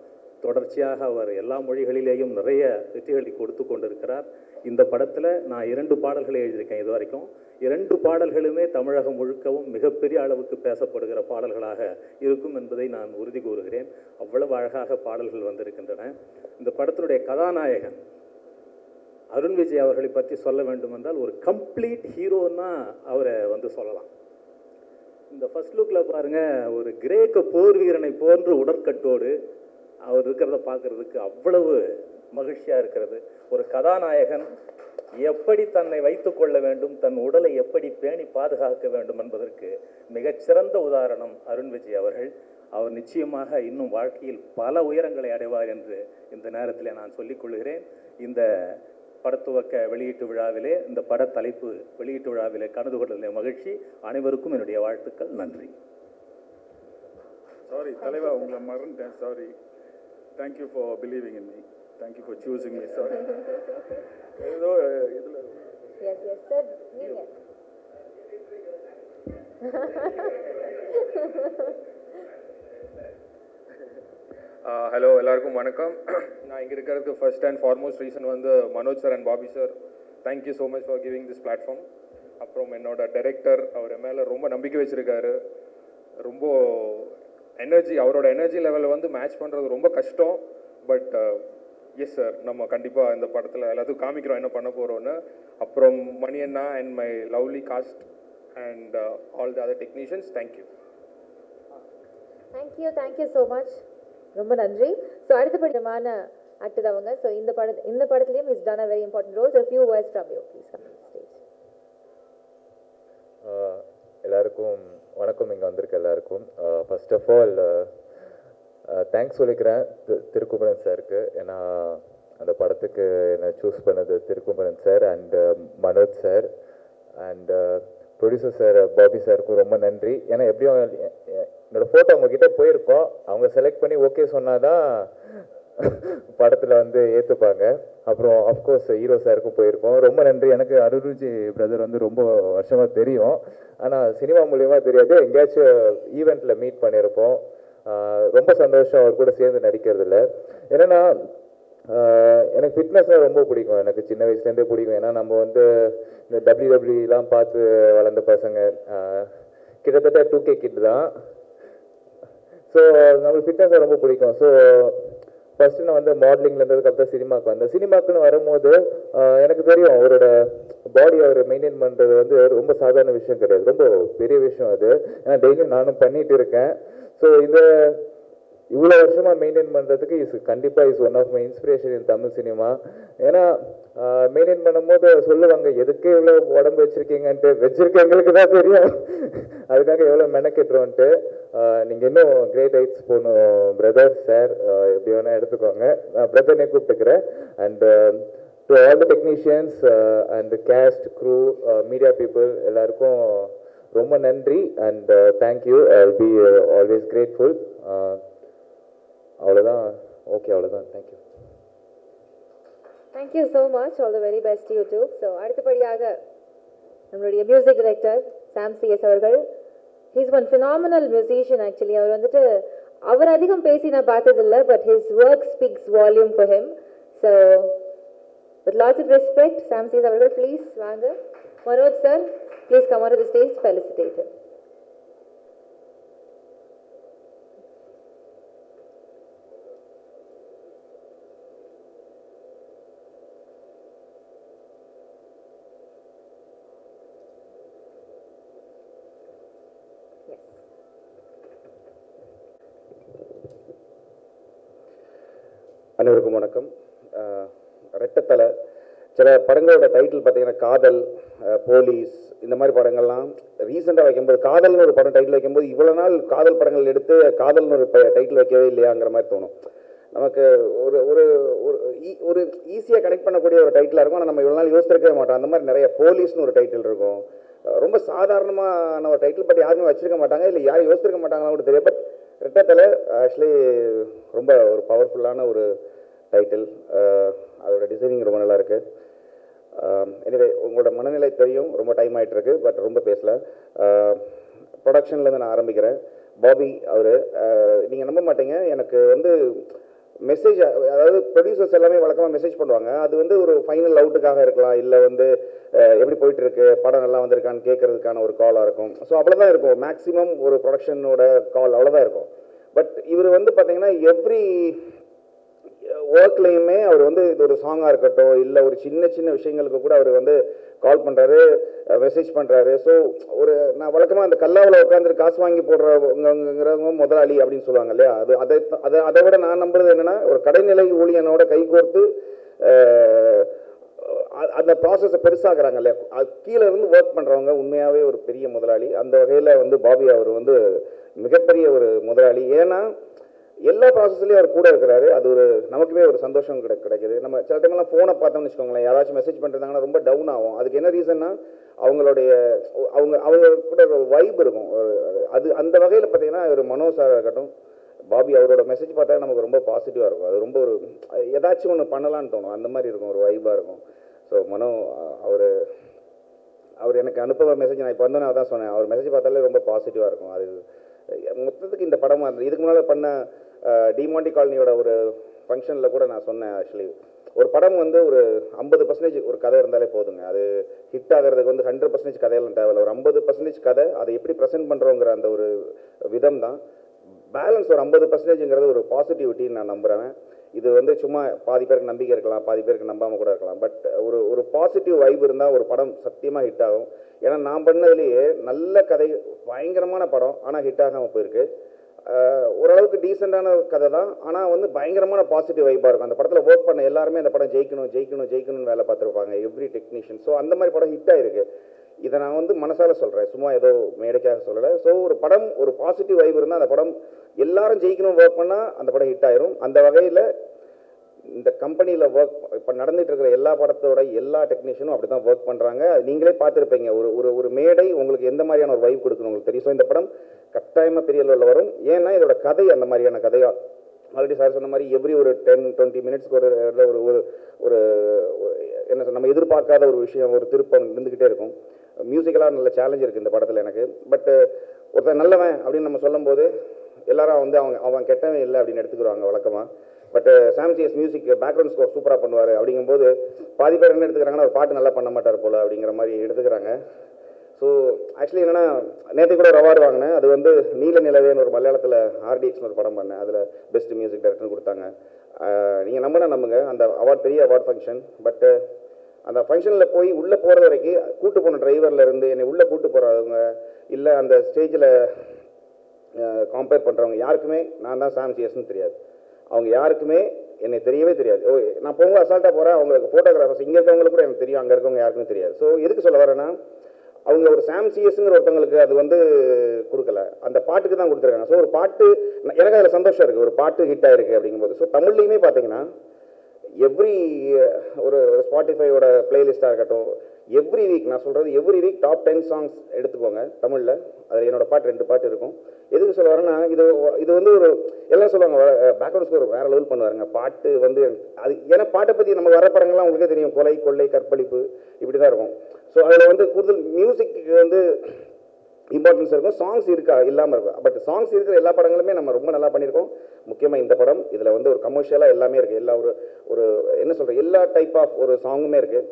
தொடர்ச்சியாக அவர் எல்லா மொழிகளிலேயும் நிறைய வெற்றிகளை கொடுத்து கொண்டிருக்கிறார். இந்த படத்தில் நான் 2 பாடல்களை எழுதியிருக்கேன் இது வரைக்கும். 2 பாடல்களுமே தமிழகம் முழுக்கவும் மிகப்பெரிய அளவுக்கு பேசப்படுகிற பாடல்களாக இருக்கும் என்பதை நான் உறுதி கூறுகிறேன். அவ்வளவு அழகாக பாடல்கள் வந்திருக்கின்றன. இந்த படத்தினுடைய கதாநாயகன் அருண் விஜய் அவர்களை பற்றி சொல்ல வேண்டும் என்றால் ஒரு கம்ப்ளீட் ஹீரோன்னா அவரை சொல்லலாம். இந்த ஃபர்ஸ்ட் லுக்கில் பாருங்கள், ஒரு கிரேக்க போர் வீரனை போன்று உடற்கட்டோடு அவர் இருக்கிறத பார்க்குறதுக்கு அவ்வளவு மகிழ்ச்சியாக இருக்கிறது. ஒரு கதாநாயகன் எப்படி தன்னை வைத்து கொள்ள வேண்டும், தன் உடலை எப்படி பேணி பாதுகாக்க வேண்டும் என்பதற்கு மிகச்சிறந்த உதாரணம் அருண் விஜய் அவர்கள். அவர் நிச்சயமாக இன்னும் வாழ்க்கையில் பல உயரங்களை அடைவார் என்று இந்த நேரத்தில் நான் சொல்லிக்கொள்கிறேன். இந்த படத்துவக்க வெளியீட்டு விழாவிலே, இந்த படத்தலைப்பு வெளியீட்டு விழாவிலே கலந்து கொண்டதில் மகிழ்ச்சி. அனைவருக்கும் என்னுடைய வாழ்த்துக்கள். நன்றி. சாரி தலைவா, உங்களை மறந்துட்டேன். Sorry. Thank you for believing in me. Thank you for choosing me. Sorry. ஏதோ இதுல Yes, yes, sir. நீங்க ஹலோ, எல்லாருக்கும் வணக்கம். நான் இங்கே இருக்கிறதுக்கு first and foremost reason Manoj sir and Bobby sir. Thank you so much for giving this platform. அப்புறம் என்னோட டைரக்டர், அவர் மேலே ரொம்ப நம்பிக்கை வச்சுருக்காரு. ரொம்ப எனர்ஜி, அவரோட எனர்ஜி லெவலை மேட்ச் பண்ணுறது ரொம்ப கஷ்டம். பட் எஸ் சார், நம்ம கண்டிப்பாக இந்த படத்தில் எல்லாத்துக்கும் காமிக்கிறோம் என்ன பண்ண போகிறோன்னு. அப்புறம் மணி அண்ணா and my lovely cast and all the other technicians, thank you. Thank you so much. ரொம்ப நன்றி. ஸோ அடுத்தபடியான ஆக்டர் அவங்க. ஸோ இந்த படத்துலையும் is done a very important role. A few words from you, please come on stage. எல்லாருக்கும் வணக்கம். இங்கே வந்திருக்க எல்லாருக்கும் ஃபர்ஸ்ட் ஆஃப் ஆல் தேங்க்ஸ் சொல்லிக்கிறேன் திருக்குமரன் சாருக்கு. ஏன்னா அந்த படத்துக்கு என்னை சூஸ் பண்ணது Thirukumaran sir and Manoj sir and producer sir Bobby சாருக்கும் ரொம்ப நன்றி. ஏன்னா எப்படியும் என்னோடய ஃபோட்டோ அவங்கக்கிட்ட போயிருக்கோம், அவங்க செலக்ட் பண்ணி ஓகே சொன்னாதான் படத்தில் வந்து ஏற்றுப்பாங்க. அப்புறம் ஆஃப்கோர்ஸ் ஹீரோ சாருக்கும் போயிருக்கோம், ரொம்ப நன்றி. எனக்கு அருள்ஜி பிரதர் வந்து ரொம்ப வருஷமாக தெரியும், ஆனால் சினிமா மூலியமாக தெரியாது, எங்கேயாச்சும் ஈவெண்ட்டில் மீட் பண்ணியிருப்போம். ரொம்ப சந்தோஷம் அவர் கூட சேர்ந்து நடிக்கிறதுல. என்னென்னா எனக்கு ஃபிட்னஸ்னால் ரொம்ப பிடிக்கும், எனக்கு சின்ன வயசுலேருந்தே பிடிக்கும். ஏன்னா நம்ம வந்து இந்த டபிள்யூடபிள்யூலாம் பார்த்து வளர்ந்த பசங்க, கிட்டத்தட்ட 2K கிட் தான். ஸோ நம்மளுக்கு ஃபிட்னஸ் ரொம்ப பிடிக்கும். ஸோ ஃபஸ்ட்டு நான் வந்து மாடலிங்கில் இருந்ததுக்கப்புறம் சினிமாவுக்கு வந்தேன். சினிமாக்குன்னு வரும்போது எனக்கு தெரியும் அவரோட பாடி அவர் மெயின்டைன் பண்ணுறது வந்து ரொம்ப சாதாரண விஷயம் கிடையாது, ரொம்ப பெரிய விஷயம் அது. ஏன்னா டெய்லியும் நானும் பண்ணிகிட்டு இருக்கேன். ஸோ இவ்வளோ வருஷமாக மெயின்டைன் பண்ணுறதுக்கு கண்டிப்பாக is one of my inspiration in Tamil cinema. ஏன்னா மெயின்டைன் பண்ணும்போது சொல்லுவாங்க எதுக்கு இவ்வளோ உடம்பு வச்சுருக்கீங்கன்ட்டு, வச்சுருக்கவங்களுக்கு தான் தெரியும் அதுக்காக எவ்வளோ மெனக்கெட்டுருவோன்ட்டு. நீங்கள் இன்னும் கிரேட் ஹைட்ஸ் போகணும் பிரதர் சார், எப்படி வேணால் எடுத்துக்கோங்க, நான் பிரதர்னே கூப்பிட்டுக்கிறேன். And to all the technicians and cast crew media people எல்லாருக்கும் ரொம்ப நன்றி. And thank you, I will be always grateful. அவ்வளோதான், ஓகே, அவ்வளோதான். Thank you. Thank you so much. All the very best to you too. So அடுத்தபடியாக நம்மளுடைய music director சாம் CS அவர்கள். He's one phenomenal musician actually. அவர் வந்துட்டு அவர் அதிகம் பேசி நான் பார்த்ததில்லை, but his work speaks volume for him. So with lots of respect, Sam CS அவர்கள் please வாங்க. Manoj sir, please come onto the stage, felicitate him. அனைவருக்கும் வணக்கம். ரெட்டத்தலை சில படங்களோட டைட்டில் பார்த்தீங்கன்னா காதல், போலீஸ், இந்த மாதிரி படங்கள்லாம் ரீசெண்டாக வைக்கும்போது காதல்னு ஒரு படம் டைட்டில் வைக்கும்போது இவ்வளோ நாள் காதல் படங்கள் எடுத்து காதல்னு ஒரு டைட்டில் வைக்கவே இல்லையாங்கிற மாதிரி தோணும் நமக்கு. ஒரு ஒரு ஒரு ஈஸியாக கனெக்ட் பண்ணக்கூடிய ஒரு டைட்டிலாக இருக்கும், ஆனால் நம்ம இவ்வளோ நாள் யோசிச்சிருக்கவே மாட்டோம். அந்த மாதிரி நிறைய போலீஸ்னு ஒரு டைட்டில் இருக்கும், ரொம்ப சாதாரணமான ஒரு டைட்டில், பட் யாருமே வச்சிருக்க மாட்டாங்க, இல்லை யாரும் யோசிச்சிருக்க மாட்டாங்கன்னு கூட தெரியும். பட் ரெட்டத்தலை ஆக்சுவலி ரொம்ப ஒரு பவர்ஃபுல்லான ஒரு டைட்டில், அதோட டிசைனிங் ரொம்ப நல்லா இருக்குது. எனிவே உங்களோட மனநிலை தெரியும், ரொம்ப டைம் ஆகிட்டு இருக்கு, பட் ரொம்ப பேசலை. ப்ரொடக்ஷன்லேருந்து நான் ஆரம்பிக்கிறேன். பாபி அவர், நீங்கள் நம்ப மாட்டீங்க, எனக்கு வந்து மெசேஜ், அதாவது ப்ரொடியூசர்ஸ் எல்லாமே வழக்கமாக மெசேஜ் பண்ணுவாங்க, அது வந்து ஒரு ஃபைனல் அவுட்டுக்காக இருக்கலாம், இல்லை வந்து எப்படி போயிட்டுருக்கு, படம் நல்லா வந்திருக்கான்னு கேட்குறதுக்கான ஒரு காலாக இருக்கும். ஸோ அவ்வளோதான் இருக்கும், மேக்ஸிமம் ஒரு ப்ரொடக்ஷனோட கால் அவ்வளோதான் இருக்கும். பட் இவர் வந்து பார்த்தீங்கன்னா எவ்ரி ஒர்க்லேயுமே அவர் வந்து இது ஒரு சாங்காக இருக்கட்டும், இல்லை ஒரு சின்ன சின்ன விஷயங்களுக்கு கூட அவர் வந்து கால் பண்ணுறாரு, மெசேஜ் பண்ணுறாரு. ஸோ ஒரு நான் வழக்கமாக அந்த கல்லாவில் உட்காந்துட்டு காசு வாங்கி போடுறவங்கிறவங்க முதலாளி அப்படின்னு சொல்லுவாங்க இல்லையா, அதை விட நான் நம்புறது என்னென்னா ஒரு கடைநிலை ஊழியனோட கைகோர்த்து அந்த ப்ராசஸை பெருசாகிறாங்க இல்லையா, கீழே இருந்து ஒர்க் பண்ணுறவங்க உண்மையாகவே ஒரு பெரிய முதலாளி. அந்த வகையில் வந்து பாபி அவர் வந்து மிகப்பெரிய ஒரு முதலாளி. ஏன்னா எல்லா ப்ராசஸ்லையும் அவர் கூட இருக்கிறாரு, அது ஒரு நமக்குமே ஒரு சந்தோஷம் கிடைக்கிது. நம்ம சில டைம்லாம் ஃபோனை பார்த்தோம்னு வச்சுக்கோங்களேன், யாராச்சும் மெசேஜ் பண்ணிருந்தாங்கன்னா ரொம்ப டவுன் ஆகும். அதுக்கு என்ன ரீசன்னா அவங்களுடைய அவங்க கூட ஒரு வைப் இருக்கும். அது அந்த வகையில் பார்த்தீங்கன்னா ஒரு மனோஜ் சாராக இருக்கட்டும், பாபி அவரோட மெசேஜ் பார்த்தா நமக்கு ரொம்ப பாசிட்டிவாக இருக்கும். அது ரொம்ப ஒரு ஏதாச்சும் ஒன்று பண்ணலான்னு தோணும், அந்த மாதிரி இருக்கும், ஒரு வைப்பாக இருக்கும். ஸோ மனோ அவர் எனக்கு அனுப்புகிற மெசேஜ் நான் இப்போ வந்தோன்னே அதான் சொன்னேன், அவர் மெசேஜ் பார்த்தாலே ரொம்ப பாசிட்டிவாக இருக்கும். அது மொத்தத்துக்கு இந்த படமாக இருந்தது. இதுக்கு முன்னால் பண்ண டிமாண்டி காலனியோட ஒரு ஃபங்க்ஷனில் கூட நான் சொன்னேன், ஆக்சுவலி ஒரு படம் வந்து ஒரு 50% ஒரு கதை இருந்தாலே போதுங்க, அது ஹிட் ஆகிறதுக்கு வந்து 100% கதையெல்லாம் தேவையில்லை. ஒரு 50% கதை, அதை எப்படி ப்ரெசென்ட் பண்ணுறோங்கிற அந்த ஒரு விதம் தான் பேலன்ஸ். ஒரு 50%ங்கிறது ஒரு பாசிட்டிவிட்டின்னு நான் நம்புகிறேன். இது வந்து சும்மா பாதி பேருக்கு நம்பிக்கை இருக்கலாம், பாதி பேருக்கு நம்பாமல் கூட இருக்கலாம், பட் ஒரு பாசிட்டிவ் வைப் இருந்தால் ஒரு படம் சத்தியமாக ஹிட் ஆகும். ஏன்னா நான் பண்ணதுலேயே நல்ல கதை, பயங்கரமான படம், ஆனால் ஹிட் ஆகாமல் போயிருக்கு. ஓரளவுக்கு டீசெண்டான கதை தான், ஆனால் வந்து பயங்கரமான பாசிட்டிவ் வைப்பாக இருக்கும். அந்த படத்தில் ஒர்க் பண்ண எல்லாருமே அந்த படம் ஜெயிக்கணும்னு வேலை பார்த்துருப்பாங்க, எவ்ரி டெக்னீஷியன். ஸோ அந்த மாதிரி படம் ஹிட் ஆகிருக்கு. இதை நான் வந்து மனசால சொல்கிறேன், சும்மா ஏதோ மேடைக்காக சொல்லலை. ஸோ ஒரு படம் ஒரு பாசிட்டிவ் வைப் இருந்தால் அந்த படம் எல்லாரும் ஜெயிக்கணும் ஒர்க் பண்ணால் அந்த படம் ஹிட் ஆயிரும். அந்த வகையில் இந்த கம்பெனியில் ஒர்க் இப்போ நடந்துட்டு இருக்கிற எல்லா படத்தோட எல்லா டெக்னீஷியனும் அப்படி தான் ஒர்க் பண்ணுறாங்க. அது நீங்களே பார்த்துருப்பீங்க. ஒரு மேடை உங்களுக்கு எந்த மாதிரியான ஒரு வைப் கொடுக்கணும் உங்களுக்கு தெரியும். ஸோ இந்த படம் கட்டாயமாக பெரிய லெவலில் வரும். ஏன்னா இதோட கதை அந்த மாதிரியான கதையாக ஆல்ரெடி சார் சொன்ன மாதிரி எவ்ரி ஒரு 10-20 மினிட்ஸ்க்கு ஒரு என்ன சொல்ல நம்ம எதிர்பார்க்காத ஒரு விஷயம் ஒரு திருப்பம் இருந்துக்கிட்டே இருக்கும். மியூசிக்கலாக நல்ல சேலஞ்ச் இருக்குது இந்த படத்தில் எனக்கு. பட்டு ஒருத்தர் நல்லவன் அப்படின்னு நம்ம சொல்லும்போது எல்லாரும் வந்து அவன் கெட்டவன் இல்லை அப்படின்னு எடுத்துக்கிறாங்க வழக்கமாக. But Sam CS music background score சூப்பராக பண்ணுவார். அப்படிங்கும்போது பாதி பேர் என்ன எடுத்துக்கிறாங்கன்னா ஒரு பாட்டு நல்லா பண்ண மாட்டார் போல் அப்படிங்கிற மாதிரி எடுத்துக்கிறாங்க. ஸோ ஆக்சுவலி என்னென்னா நேற்று கூட ஒரு அவார்டு வாங்கினேன். அது வந்து நீல நிலவேன்னு ஒரு மலையாளத்தில் RDXன்னு ஒரு படம் பண்ணேன். அதில் பெஸ்ட் மியூசிக் டைரக்டர்னு கொடுத்தாங்க. நீங்கள் நம்புங்க அந்த அவார்ட் பெரிய அவார்ட் ஃபங்க்ஷன். பட்டு அந்த ஃபங்க்ஷனில் போய் உள்ளே போகிறது வரைக்கும் கூட்டு போன டிரைவரில் இருந்து என்னை உள்ளே கூட்டு போகிறவங்க இல்லை அந்த ஸ்டேஜில் கம்பேர் பண்ணுறவங்க யாருக்குமே நான் தான் சாம் சிஎஸ்ன்னு தெரியாது. அவங்க யாருக்குமே என்னை தெரியவே தெரியாது. நான் போகும்போது அசால்ட்டாக போகிறேன். அவங்களுக்கு ஃபோட்டோகிராஃபர்ஸ் இங்கே இருக்கவங்களுக்கு கூட எனக்கு தெரியும், அங்கே இருக்கவங்க யாருக்குமே தெரியாது. ஸோ எதுக்கு சொல்ல வரேன்னா அவங்க ஒரு சாம் சிஎஸ்ங்கிற ஒருத்தவங்களுக்கு அது வந்து கொடுக்கல, அந்த பாட்டுக்கு தான் கொடுத்துருக்காங்க. ஸோ ஒரு பாட்டு எனக்கு அதில் சந்தோஷம் இருக்குது, ஒரு பாட்டு ஹிட் ஆகிருக்கு அப்படிங்கும்போது. ஸோ தமிழ்லையுமே பார்த்தீங்கன்னா எவ்ரி ஒரு ஸ்பாட்டிஃபையோட பிளேலிஸ்ட்டாக இருக்கட்டும், எவ்ரி வீக் நான் சொல்கிறது எவ்ரி வீக் டாப் 10 சாங்ஸ் எடுத்துக்கோங்க தமிழில். அதில் என்னோடய பாட்டு 2 பாட்டு இருக்கும். எதுக்கு சொல்ல வரேன்னா இது வந்து ஒரு எல்லாம் சொல்லுவாங்க பேக்ரவுண்ட் ஸ்கோர் வேறு லெவல் பண்ணுவாருங்க பாட்டு வந்து அது. ஏன்னா பாட்டை பற்றி நம்ம வர படங்கள்லாம் உங்களுக்கே தெரியும், கொலை கொள்ளை கற்பழிப்பு இப்படி தான் இருக்கும். ஸோ அதில் வந்து கூடுதல் மியூசிக்கு வந்து இம்பார்ட்டன்ஸ் இருக்கும், சாங்ஸ் இருக்கா இல்லாமல் இருக்கும். பட் சாங்ஸ் இருக்கிற எல்லா படங்களுமே நம்ம ரொம்ப நல்லா பண்ணியிருக்கோம். முக்கியமாக இந்த படம் இதில் வந்து ஒரு கமர்ஷியலாக எல்லாமே இருக்குது. எல்லா ஒரு என்ன சொல்கிறது எல்லா டைப் ஆஃப் ஒரு சாங்குமே இருக்குது.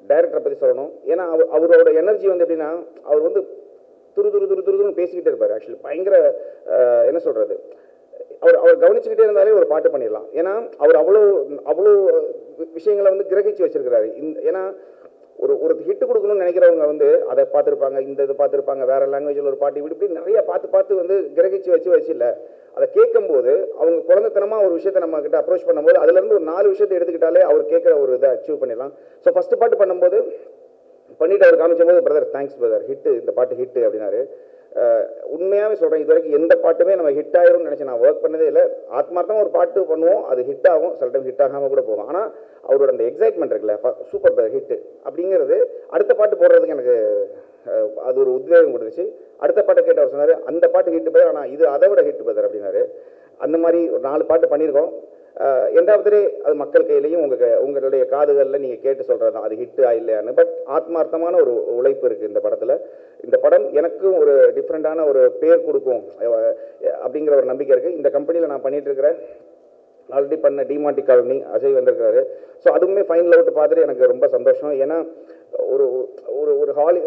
டைரக்டரை பற்றி சொல்லணும். ஏன்னா அவரோட எனர்ஜி வந்து எப்படின்னா அவர் வந்து துருதுன்னு பேசிக்கிட்டே இருப்பார். ஆக்சுவலி பயங்கர என்ன சொல்கிறது அவர் கவனிச்சுக்கிட்டே இருந்தாலே ஒரு பாட்டு பண்ணிடலாம். ஏன்னா அவர் அவ்வளோ விஷயங்களை வந்து கிரகிச்சு வச்சிருக்கிறாரு. ஏன்னா ஒரு ஹிட்டு கொடுக்கணும்னு நினைக்கிறவங்க வந்து அதை பார்த்துருப்பாங்க, இந்த இது பார்த்துருப்பாங்க, வேறு லாங்குவேஜில் ஒரு பாட்டு இப்படி நிறைய பார்த்து வந்து கிரகிச்சு வச்சு இல்லை. அதை கேட்கும்போது அவங்க குழந்தைத்தனமாக ஒரு விஷயத்தை நம்ம கிட்ட அப்ரோச் பண்ணும்போது அதுலேருந்து ஒரு 4 விஷயத்தை எடுத்துக்கிட்டாலே அவர் கேட்குற ஒரு இதை அச்சீவ் பண்ணிடலாம். ஸோ ஃபஸ்ட்டு பாட்டு பண்ணும்போது பண்ணிவிட்டு அவர் காமிக்கும்போது பிரதர் தேங்க்ஸ் பிரதர் ஹிட்டு இந்த பாட்டு ஹிட்டு அப்படின்னாரு. உண்மையாகவே சொல்கிறேன், இது வரைக்கும் எந்த பாட்டுமே நம்ம ஹிட் ஆயிரும்னு நினச்சி நான் ஒர்க் பண்ணதே இல்லை. ஆத்மார்த்தமாக ஒரு பாட்டு பண்ணுவோம், அது ஹிட் ஆகும், சில டைம் ஹிட் ஆகாமல் கூட போகும். ஆனால் அவரோட அந்த எக்ஸைட்மெண்ட் இருக்குல்ல, சூப்பர் பிரதர் ஹிட்டு அப்படிங்கிறது அடுத்த பாட்டு போடுறதுக்கு எனக்கு அது ஒரு உத்வேகம் கொடுத்துச்சு. அடுத்த பாட்டை கேட்டு அவர் சொன்னார் அந்த பாட்டு ஹிட்டு பிரதர், ஆனால் இது அதை விட ஹிட்டு பிரதர் அப்படின்னாரு. அந்த மாதிரி ஒரு 4 பாட்டு பண்ணியிருக்கோம். எண்டாவதுலே அது மக்கள் கையிலையும் உங்களுடைய காதுகளில் நீங்கள் கேட்டு சொல்கிறது தான் அது ஹிட்டு இல்லையான்னு. பட் ஆத்மார்த்தமான ஒரு உழைப்பு இருக்குது இந்த படத்தில். இந்த படம் எனக்கும் ஒரு டிஃப்ரெண்ட்டான ஒரு பேர் கொடுக்கும் அப்படிங்கிற ஒரு நம்பிக்கை இருக்குது. இந்த கம்பெனியில் நான் பண்ணிகிட்டு இருக்கிறேன். ஆல்ரெடி பண்ண டிமாண்டி காலனி அஜய் வந்திருக்காரு. ஸோ அதுவுமே ஃபைனல் அவுட் பார்த்துட்டு எனக்கு ரொம்ப சந்தோஷம். ஏன்னா ஒரு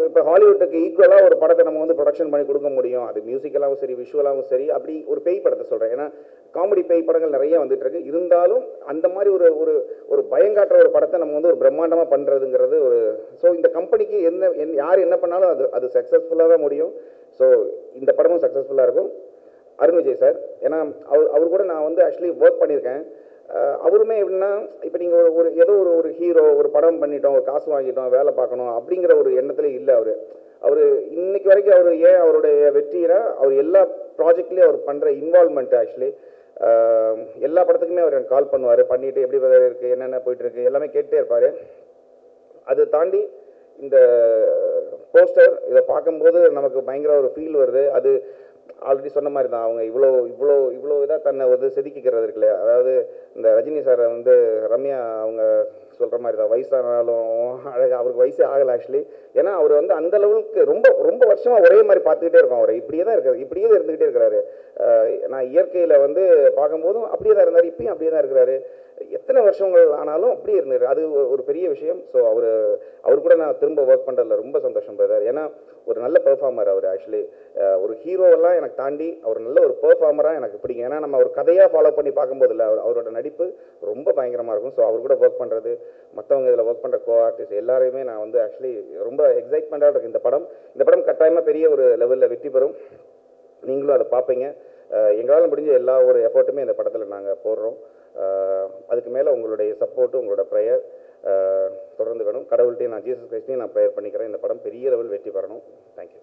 இப்போ ஹாலிவுட்டுக்கு ஈக்குவலாக ஒரு படத்தை நம்ம வந்து ப்ரொடக்ஷன் பண்ணி கொடுக்க முடியும். அது மியூசிக்கலாகவும் சரி விஷுவலாகவும் சரி. அப்படி ஒரு பேய் படத்தை சொல்கிறேன். ஏன்னா காமெடி பேய் படங்கள் நிறைய வந்துட்டு இருக்கு. இருந்தாலும் அந்த மாதிரி ஒரு பயங்காட்டுற ஒரு படத்தை நம்ம வந்து ஒரு பிரம்மாண்டமாக பண்ணுறதுங்கிறது ஒரு. ஸோ இந்த கம்பெனிக்கு யார் என்ன பண்ணாலும் அது சக்ஸஸ்ஃபுல்லாக தான் முடியும். ஸோ இந்த படமும் சக்ஸஸ்ஃபுல்லாக இருக்கும். அருண் விஜய் சார், ஏன்னா அவர் கூட நான் வந்து ஆக்சுவலி ஒர்க் பண்ணியிருக்கேன். அவருமே எப்படின்னா இப்போ நீங்கள் ஏதோ ஒரு ஹீரோ ஒரு படம் பண்ணிட்டோம், ஒரு காசு வாங்கிட்டோம், வேலை பார்க்கணும் அப்படிங்கிற ஒரு எண்ணத்துல இல்லை. அவர் இன்னைக்கு வரைக்கும் அவருடைய வெற்றினா அவர் எல்லா ப்ராஜெக்ட்லேயும் அவர் பண்ணுற இன்வால்மெண்ட் ஆக்சுவலி எல்லா படத்துக்குமே அவர் எனக்கு கால் பண்ணுவார். பண்ணிவிட்டு எப்படி இருக்குது என்னென்ன போயிட்டுருக்கு எல்லாமே கேட்டே இருப்பார். அதை தாண்டி இந்த போஸ்டர் இதை பார்க்கும்போது நமக்கு பயங்கர ஒரு ஃபீல் வருது. அது ஆல்ரெடி சொன்ன மாதிரி தான் அவங்க இவ்வளோ இதாக தன்னை வந்து செதுக்கிக்கிறது இருக்கு இல்லையா. அதாவது இந்த ரஜினி சாரை வந்து ரம்யா அவங்க சொல்கிற மாதிரி தான் வயசானாலும் அழகாக அவருக்கு வயசே ஆகலை ஆக்சுவலி. ஏன்னா அவர் வந்து அந்த லெவலுக்கு ரொம்ப வருஷமாக ஒரே மாதிரி பார்த்துக்கிட்டே இருக்கோம். அவர் இப்படியே தான் இருந்துக்கிட்டே இருக்கிறாரு. நான் இயற்கையில் வந்து பார்க்கும்போதும் அப்படியே தான் இருந்தார், இப்பயும் அப்படியே தான் இருக்கிறாரு. எத்தனை வருஷங்கள் ஆனாலும் அப்படியே இருந்தார். அது ஒரு பெரிய விஷயம். ஸோ அவர் கூட நான் திரும்ப ஒர்க் பண்ணுறதுல ரொம்ப சந்தோஷம் படுறாரு. ஏன்னா ஒரு நல்ல பெர்ஃபார்மர் அவர் ஆக்சுவலி. ஒரு ஹீரோவெல்லாம் எனக்கு தாண்டி அவர் நல்ல ஒரு பெர்ஃபார்மராக எனக்கு பிடிக்கும். ஏன்னா நம்ம ஒரு கதையாக ஃபாலோ பண்ணி பார்க்கும்போது இல்லை அவரோட நடிப்பு ரொம்ப பயங்கரமாக இருக்கும். ஸோ அவர் கூட ஒர்க் பண்ணுறது, மற்றவங்க இதில் ஒர்க் பண்ணுற கோ ஆர்டிஸ்ட் எல்லாரையுமே நான் வந்து ஆக்சுவலி ரொம்ப எக்ஸைட்மெண்ட்டாக இருக்குது. இந்த படம் கட்டாயமாக பெரிய ஒரு லெவலில் வெற்றி பெறும். நீங்களும் அதை பார்ப்பீங்க. எங்களால் முடிஞ்ச எல்லா ஒரு எஃபர்ட்டுமே இந்த படத்தில் நாங்கள் போடுறோம். அதுக்கு மேலே உங்களுடைய சப்போர்ட்டு உங்களோட ப்ரேயர் தொடர்ந்து வேணும். கடவுள்கிட்டையும் நான் ஜீசஸ் கிறிஸ்டையும் நான் ப்ரேயர் பண்ணிக்கிறேன். இந்த படம் பெரிய லெவல் வெற்றி பெறணும். தேங்க்யூ.